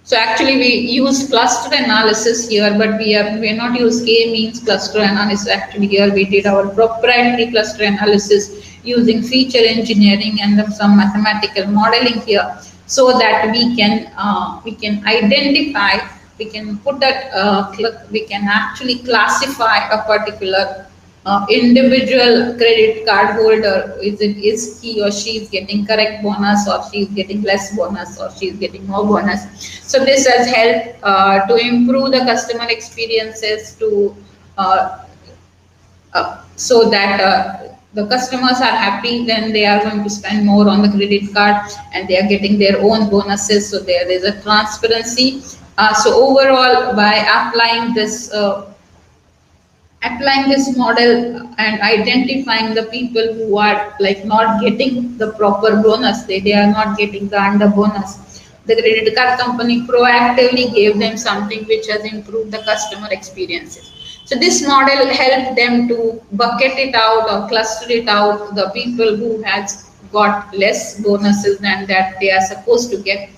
So actually we use cluster analysis here, but we are not use k-means cluster analysis. Actually here we did our proprietary cluster analysis using feature engineering and some mathematical modeling here, so that we can identify, we can put that we can actually classify a particular individual credit card holder. Is he or she is getting correct bonus, or she is getting less bonus, or she is getting more bonus. So this has helped to improve the customer experiences, to so that the customers are happy, then they are going to spend more on the credit card, and they are getting their own bonuses. So there is a transparency. So overall, by applying this model and identifying the people who are like not getting the proper bonus, they are not getting the under bonus, the credit card company proactively gave them something which has improved the customer experiences. So this model helped them to bucket it out or cluster it out, the people who has got less bonuses than that they are supposed to get.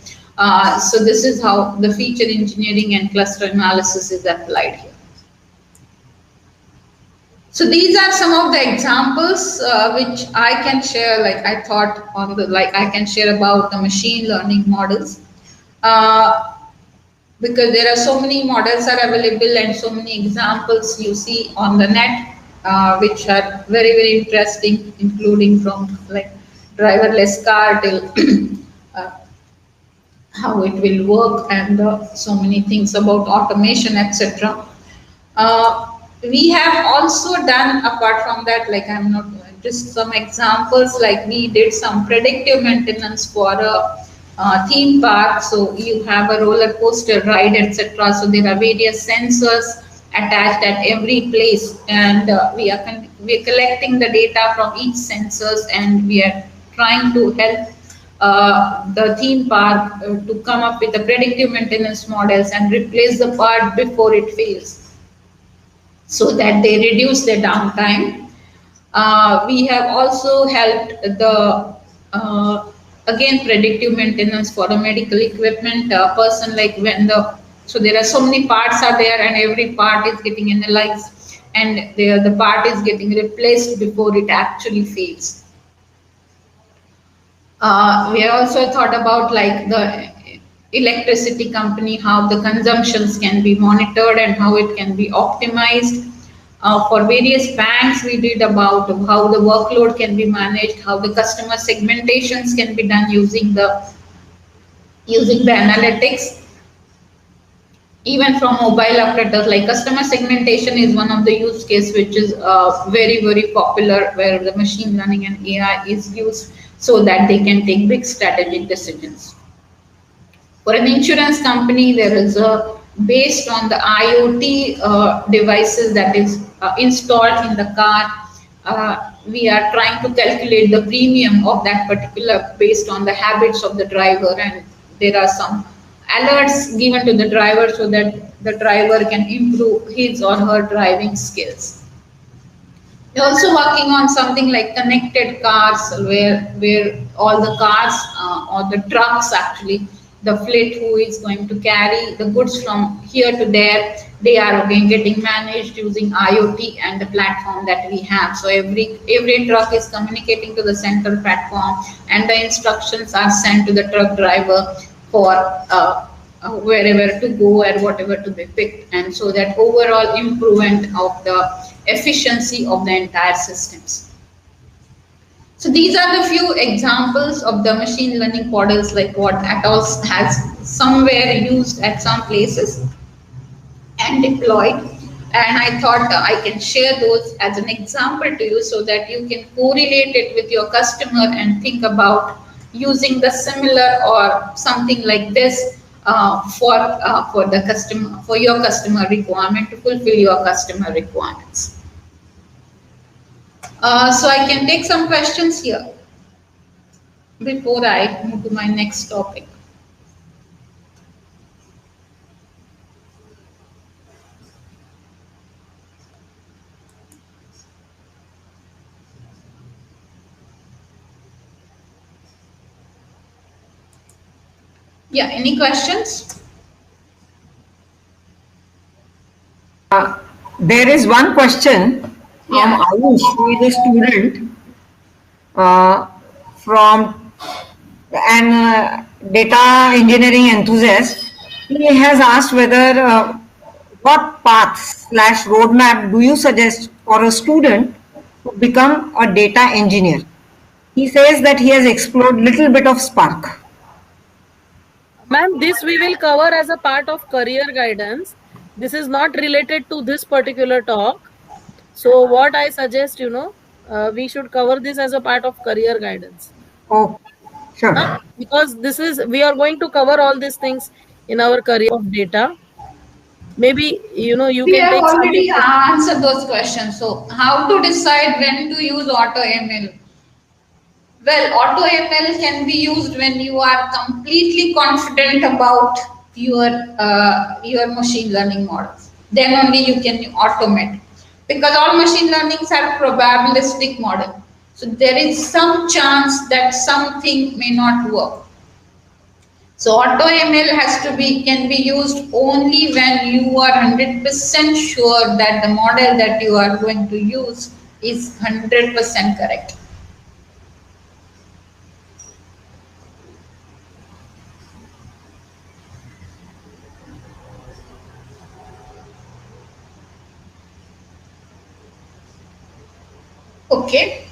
So this is how the feature engineering and cluster analysis is applied here. So these are some of the examples which I can share. Like I thought on I can share about the machine learning models. Because there are so many models are available and so many examples you see on the net, which are very, very interesting, including from like driverless car till how it will work, and so many things about automation, etc. We have also done, apart from that, like I'm not just some examples, like we did some predictive maintenance for a theme park. So you have a roller coaster ride, etc. So there are various sensors attached at every place, and we are collecting the data from each sensors, and we are trying to help the theme park to come up with the predictive maintenance models and replace the part before it fails, so that they reduce their downtime. We have also helped the again predictive maintenance for a medical equipment person, like when so there are so many parts are there, and every part is getting analyzed, and the part is getting replaced before it actually fails. We also thought about like the electricity company, how the consumptions can be monitored and how it can be optimized. For various banks, we did about how the workload can be managed, how the customer segmentations can be done using the analytics. Even from mobile operators, like customer segmentation is one of the use case which is very popular, where the machine learning and AI is used so that they can take big strategic decisions. For an insurance company, there is a based on the IoT devices that is installed in the car. We are trying to calculate the premium of that particular based on the habits of the driver, and there are some alerts given to the driver so that the driver can improve his or her driving skills. We're also working on something like connected cars, where all the cars or the trucks actually, the fleet who is going to carry the goods from here to there, they are again getting managed using IoT and the platform that we have. So every truck is communicating to the central platform, and the instructions are sent to the truck driver for wherever to go and whatever to be picked, and so that overall improvement of the efficiency of the entire systems. So these are the few examples of the machine learning models, like what Atos has somewhere used at some places and deployed. And I thought I can share those as an example to you so that you can correlate it with your customer and think about using the similar or something like this for the customer, for your customer requirement, to fulfill your customer requirements. So I can take some questions here before I move to my next topic. Yeah, any questions? There is one question from Ayush, who is a student from an data engineering enthusiast. He has asked whether what path slash roadmap do you suggest for a student to become a data engineer? He says that he has explored little bit of Spark. Ma'am, this we will cover as a part of career guidance. This is not related to this particular talk. So what I suggest, we should cover this as a part of career guidance. Oh, sure. Because we are going to cover all these things in our career of data. Maybe, you we can have take already answered those questions. So how to decide when to use AutoML? Well, AutoML can be used when you are completely confident about your machine learning models. Then only you can automate, because all machine learnings are probabilistic model. So there is some chance that something may not work. So AutoML can be used only when you are 100% sure that the model that you are going to use is 100% correct. Okay,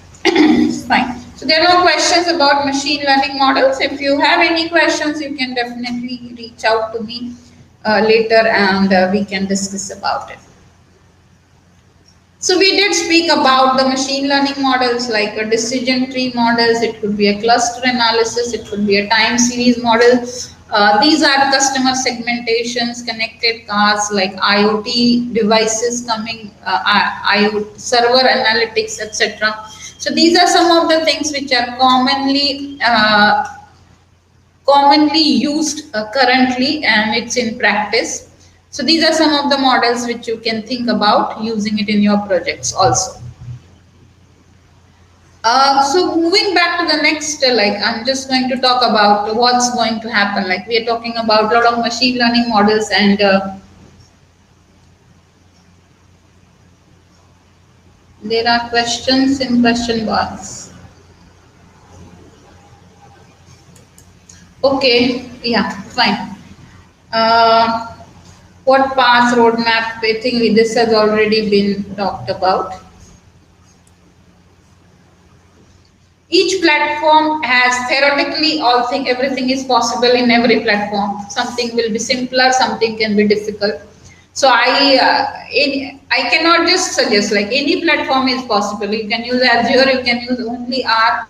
fine. So there are no questions about machine learning models. If you have any questions, you can definitely reach out to me later, and we can discuss about it. So we did speak about the machine learning models, like a decision tree models. It could be a cluster analysis. It could be a time series model. These are customer segmentations, connected cars, like IoT devices coming, IoT server analytics, etc. So these are some of the things which are commonly used currently, and it's in practice. So these are some of the models which you can think about using it in your projects also. So moving back to the next, like I'm just going to talk about what's going to happen. Like we are talking about a lot of machine learning models, and there are questions in question box. Okay, yeah, fine. Uh, what path roadmap? I think this has already been talked about. Each platform has theoretically all thing everything is possible in every platform. Something will be simpler, something can be difficult. So I cannot just suggest like any platform is possible. You can use Azure, you can use only R,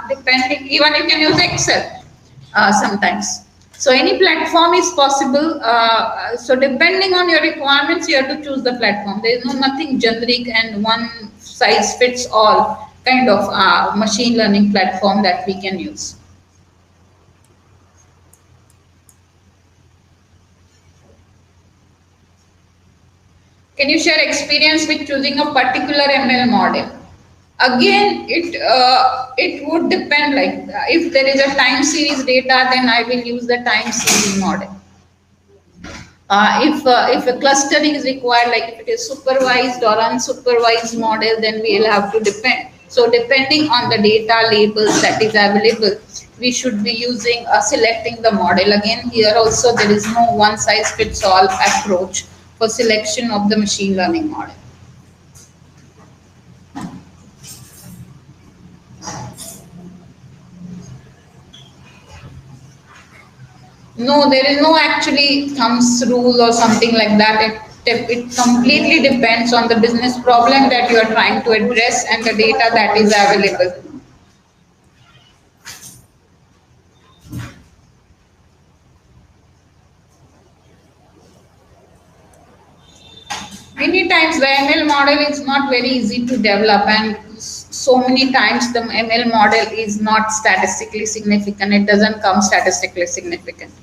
depending, even you can use Excel sometimes. So any platform is possible. So depending on your requirements, you have to choose the platform. There is no nothing generic and one size fits all kind of machine learning platform that we can use. Can you share experience with choosing a particular ML model? Again, it would depend. Like if there is a time series data, then I will use the time series model. If a clustering is required, like if it is supervised or unsupervised model, then we'll have to depend. So depending on the data labels that is available, we should be using selecting the model. Again, here also there is no one size fits all approach for selection of the machine learning model. No, there is no actually thumbs rule or something like that. It completely depends on the business problem that you are trying to address and the data that is available. Many times the ML model is not very easy to develop, and so many times the ML model is not statistically significant. It doesn't come statistically significant.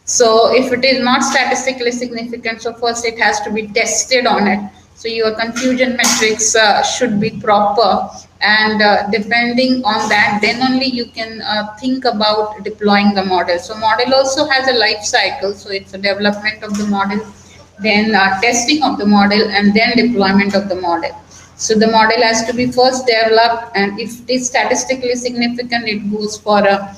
So if it is not statistically significant, so first it has to be tested on it. So your confusion metrics should be proper, and depending on that, then only you can think about deploying the model. So model also has a life cycle. So it's a development of the model, then testing of the model, and then deployment of the model. So the model has to be first developed, and if it is statistically significant, it goes for a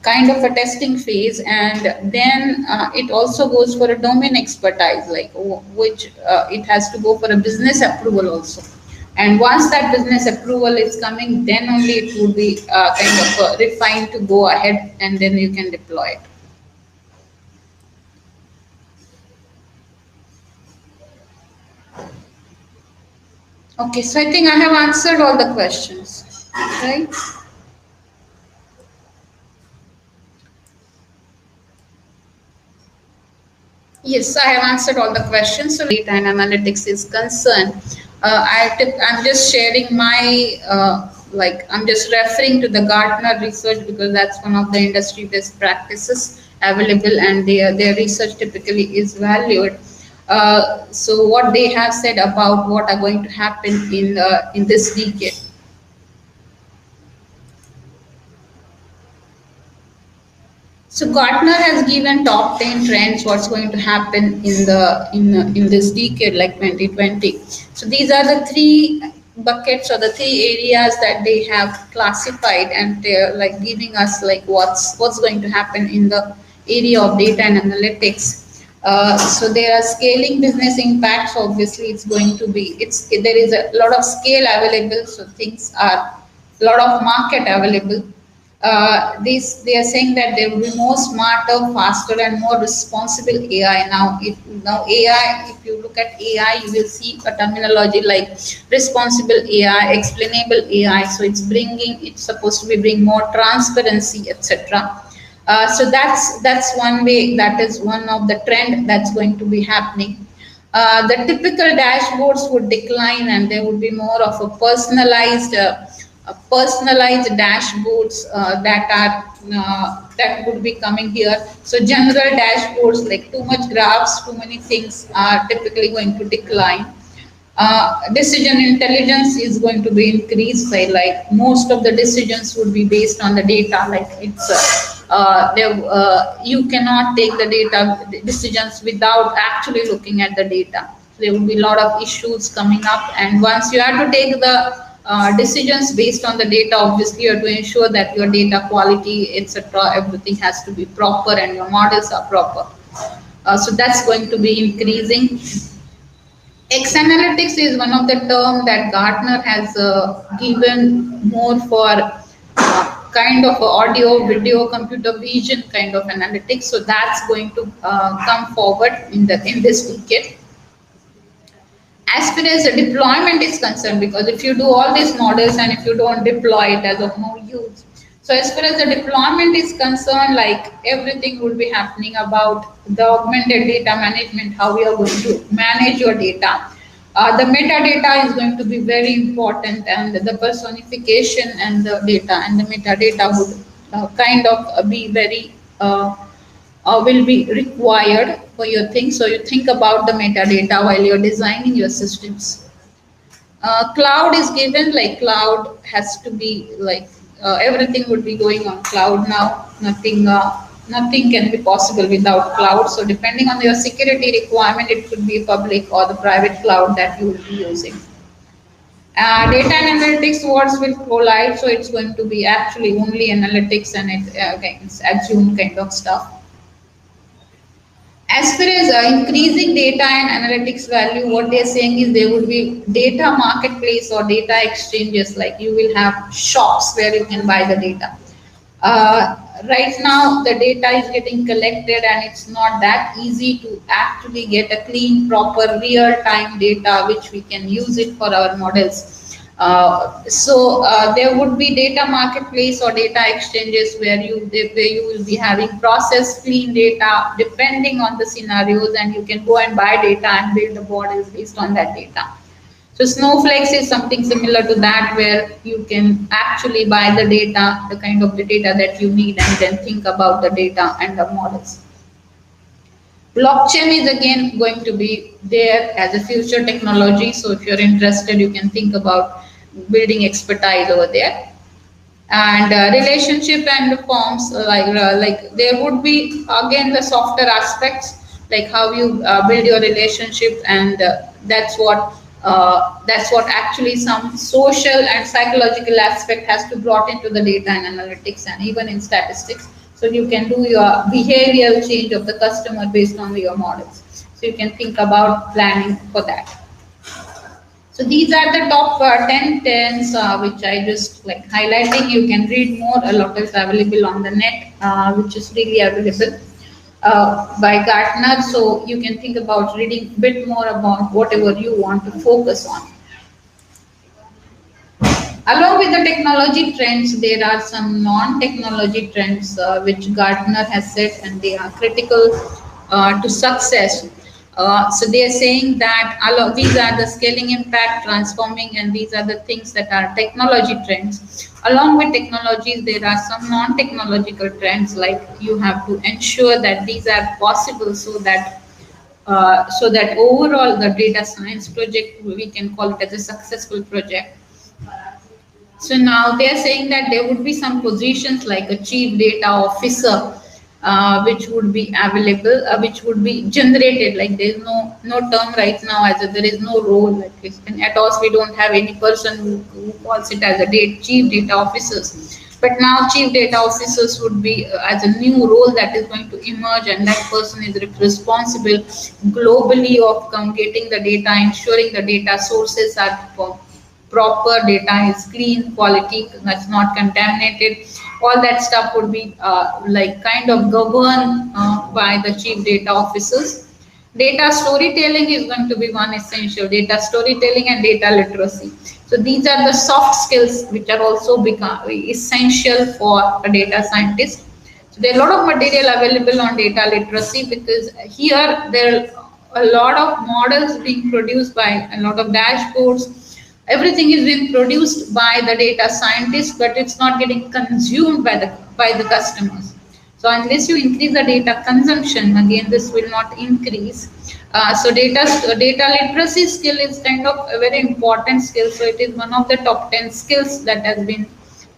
kind of a testing phase, and then it also goes for a domain expertise, like which it has to go for a business approval also. And once that business approval is coming, then only it would be kind of refined to go ahead, and then you can deploy it. Okay, so I think I have answered all the questions, right? Yes, I have answered all the questions. So data and analytics is concerned, I'm just sharing my, I'm just referring to the Gartner research because that's one of the industry best practices available, and their research typically is valued. So what they have said about what are going to happen in this decade. So Gartner has given top 10 trends what's going to happen in this decade, like 2020. So these are the three buckets or the three areas that they have classified, and they're like giving us like what's going to happen in the area of data and analytics. So there are scaling business impacts. Obviously, it's going to be there is a lot of scale available, so things are a lot of market available. They are saying that there will be more smarter, faster, and more responsible AI. Now AI, if you look at AI, you will see a terminology like responsible AI, explainable AI. So it's supposed to be bring more transparency, etc. So that's one way. That is one of the trend that's going to be happening. The typical dashboards would decline, and there would be more of a personalized dashboards that would be coming here. So general dashboards like too much graphs, too many things are typically going to decline. Decision intelligence is going to be increased by like most of the decisions would be based on the data. Like you cannot take the data decisions without actually looking at the data. There will be a lot of issues coming up, and once you have to take the decisions based on the data. Obviously, you have to ensure that your data quality, etc., everything has to be proper and your models are proper. So that's going to be increasing. X analytics is one of the term that Gartner has given more for kind of audio, video, computer vision kind of analytics. So that's going to come forward in this decade. As far as the deployment is concerned, because if you do all these models and if you don't deploy it, as of no use. So as far as the deployment is concerned, like everything would be happening about the augmented data management, how we are going to manage your data. The metadata is going to be very important, and the personification and the data and the metadata would kind of be very will be required for your thing. So you think about the metadata while you're designing your systems. Cloud is given, like cloud has to be like everything would be going on cloud now. Nothing can be possible without cloud. So depending on your security requirement, it could be public or the private cloud that you will be using. Data and analytics words will collide, so it's going to be actually only analytics and it's assumed kind of stuff. As far as increasing data and analytics value, what they're saying is there would be data marketplace or data exchanges, like you will have shops where you can buy the data. Right now, the data is getting collected and it's not that easy to actually get a clean, proper, real-time data which we can use it for our models. So there would be data marketplace or data exchanges where you will be having processed clean data depending on the scenarios, and you can go and buy data and build the models based on that data. So Snowflakes is something similar to that, where you can actually buy the data, the kind of the data that you need, and then think about the data and the models. Blockchain is again going to be there as a future technology. So if you're interested, you can think about building expertise over there. And relationship and forms, like there would be again the softer aspects, like how you build your relationship, and that's what actually some social and psychological aspect has to brought into the data and analytics and even in statistics. So you can do your behavioral change of the customer based on your models. So you can think about planning for that. So these are the top 10 trends which I just like highlighting. You can read more. A lot is available on the net, which is really available by Gartner. So you can think about reading a bit more about whatever you want to focus on. Along with the technology trends, there are some non-technology trends which Gartner has said, and they are critical to success. So they are saying that these are the scaling impact, transforming, and these are the things that are technology trends. Along with technologies, there are some non-technological trends, like you have to ensure that these are possible, so that overall the data science project, we can call it as a successful project. So now they are saying that there would be some positions like a chief data officer, which would be available, which would be generated. Like there is no term right now, as there is no role like this. And at OS we don't have any person who calls it as a chief data officers. But now chief data officers would be as a new role that is going to emerge, and that person is responsible globally of getting the data, ensuring the data sources are proper, data is clean, quality, that's not contaminated. All that stuff would be like kind of governed by the chief data officers. Data storytelling is going to be one essential. Data storytelling and data literacy. So these are the soft skills which are also become essential for a data scientist. So there are a lot of material available on data literacy, because here there are a lot of models being produced by a lot of dashboards. Everything is being produced by the data scientists, but it's not getting consumed by the customers. So unless you increase the data consumption, again, this will not increase. So data literacy skill is kind of a very important skill. So it is one of the top 10 skills that has been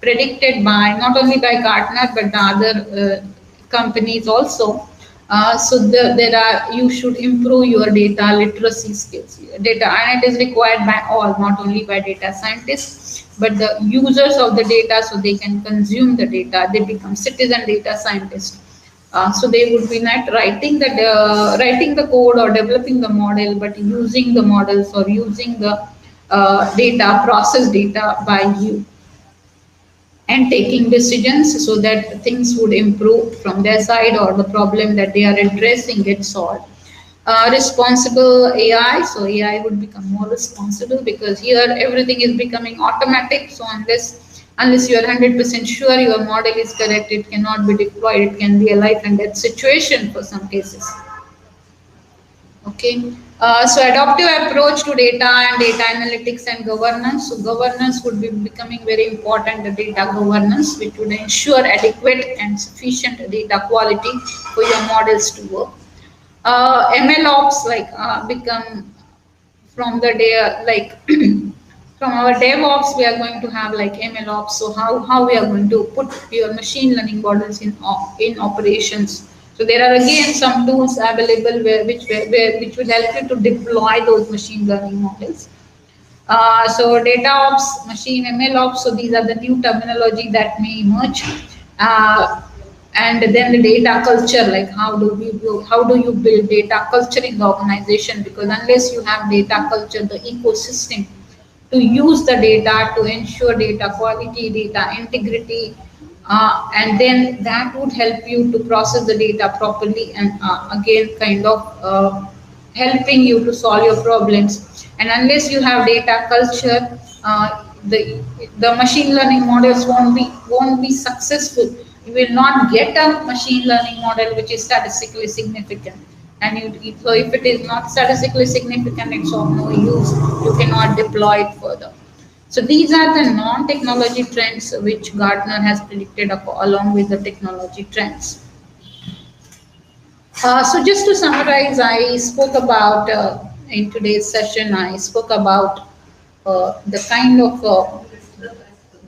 predicted by not only by Gartner but the other companies also. You should improve your data literacy skills. Data, and it is required by all, not only by data scientists, but the users of the data, so they can consume the data. They become citizen data scientists. So they would be not writing the code or developing the model, but using the models or using the data, process data by you, and taking decisions so that things would improve from their side or the problem that they are addressing gets solved. Responsible AI, so AI would become more responsible because here everything is becoming automatic. So unless you are 100% sure your model is correct, it cannot be deployed. It can be a life and death situation for some cases. Okay. So adaptive approach to data and data analytics and governance. So governance would be becoming very important, the data governance, which would ensure adequate and sufficient data quality for your models to work. ML ops become from the day from our DevOps, we are going to have like ML ops. So how we are going to put your machine learning models in operations. So there are again some tools available which will help you to deploy those machine learning models. So data ops, machine ML ops. So these are the new terminology that may emerge. And then the data culture, like how do you build data culture in the organization? Because unless you have data culture, the ecosystem to use the data to ensure data quality, data integrity, and then that would help you to process the data properly and again kind of helping you to solve your problems. And unless you have data culture, the machine learning models won't be successful. You will not get a machine learning model which is statistically significant. And so if it is not statistically significant, it's of no use. You cannot deploy it further. So these are the non-technology trends which Gartner has predicted along with the technology trends. So just to summarize, I spoke about in today's session, I spoke about the kind of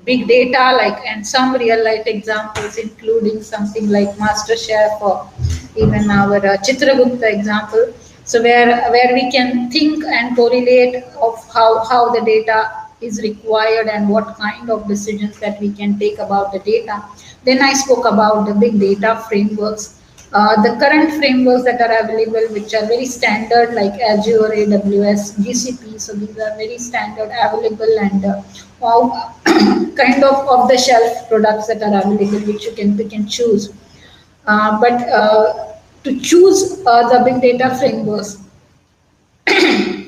big data, like, and some real life examples, including something like MasterChef or even our Chitragupta example. So where we can think and correlate of how the data is required and what kind of decisions that we can take about the data. Then I spoke about the big data frameworks. The current frameworks that are available, which are very standard, like Azure, AWS, GCP. So these are very standard, available, and all kind of off-the-shelf products that are available, which you can pick and choose. But to choose the big data frameworks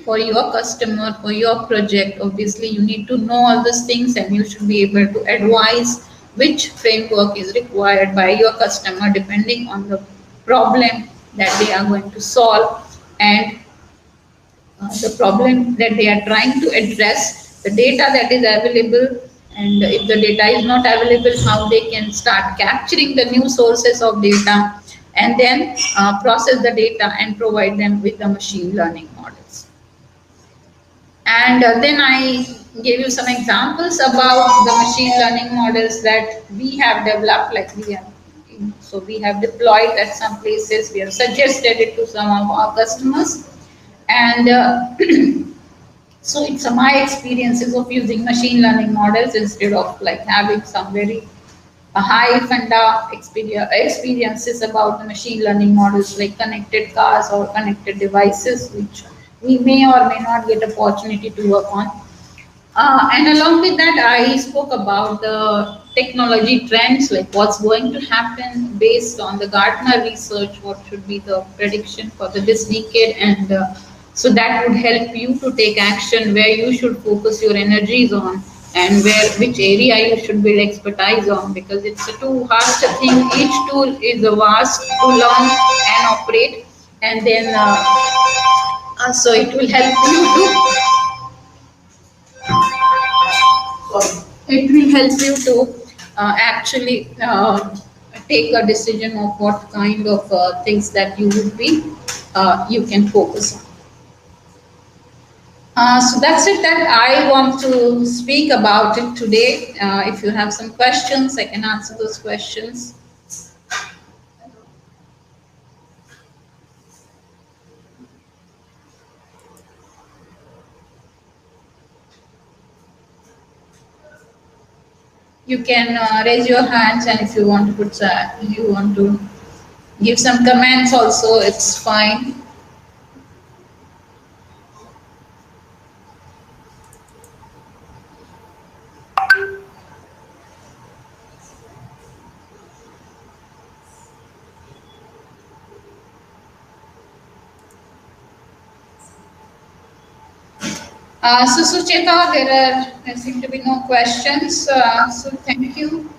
for your customer, for your project, obviously you need to know all these things, and you should be able to advise which framework is required by your customer depending on the problem that they are going to solve and the problem that they are trying to address, the data that is available, and if the data is not available, how they can start capturing the new sources of data and then process the data and provide them with the machine learning models. And then I gave you some examples about the machine learning models that we have developed, like we have deployed at some places, we have suggested it to some of our customers. And so it's my experiences of using machine learning models instead of like having some very high funda experiences about the machine learning models, like connected cars or connected devices, which we may or may not get opportunity to work on. And along with that, I spoke about the technology trends, like what's going to happen based on the Gartner research, what should be the prediction for this decade, and so that would help you to take action where you should focus your energies on and which area you should build expertise on, because it's a too vast a thing. Each tool is a vast to learn and operate, and then so it will help you to actually take a decision of what kind of things that you can focus on. So that's it that I want to speak about it today. If you have some questions, I can answer those questions. you can raise your hands, and if you want to put, you want to give some comments also, it's fine. So Sucheta, there seem to be no questions. So thank you.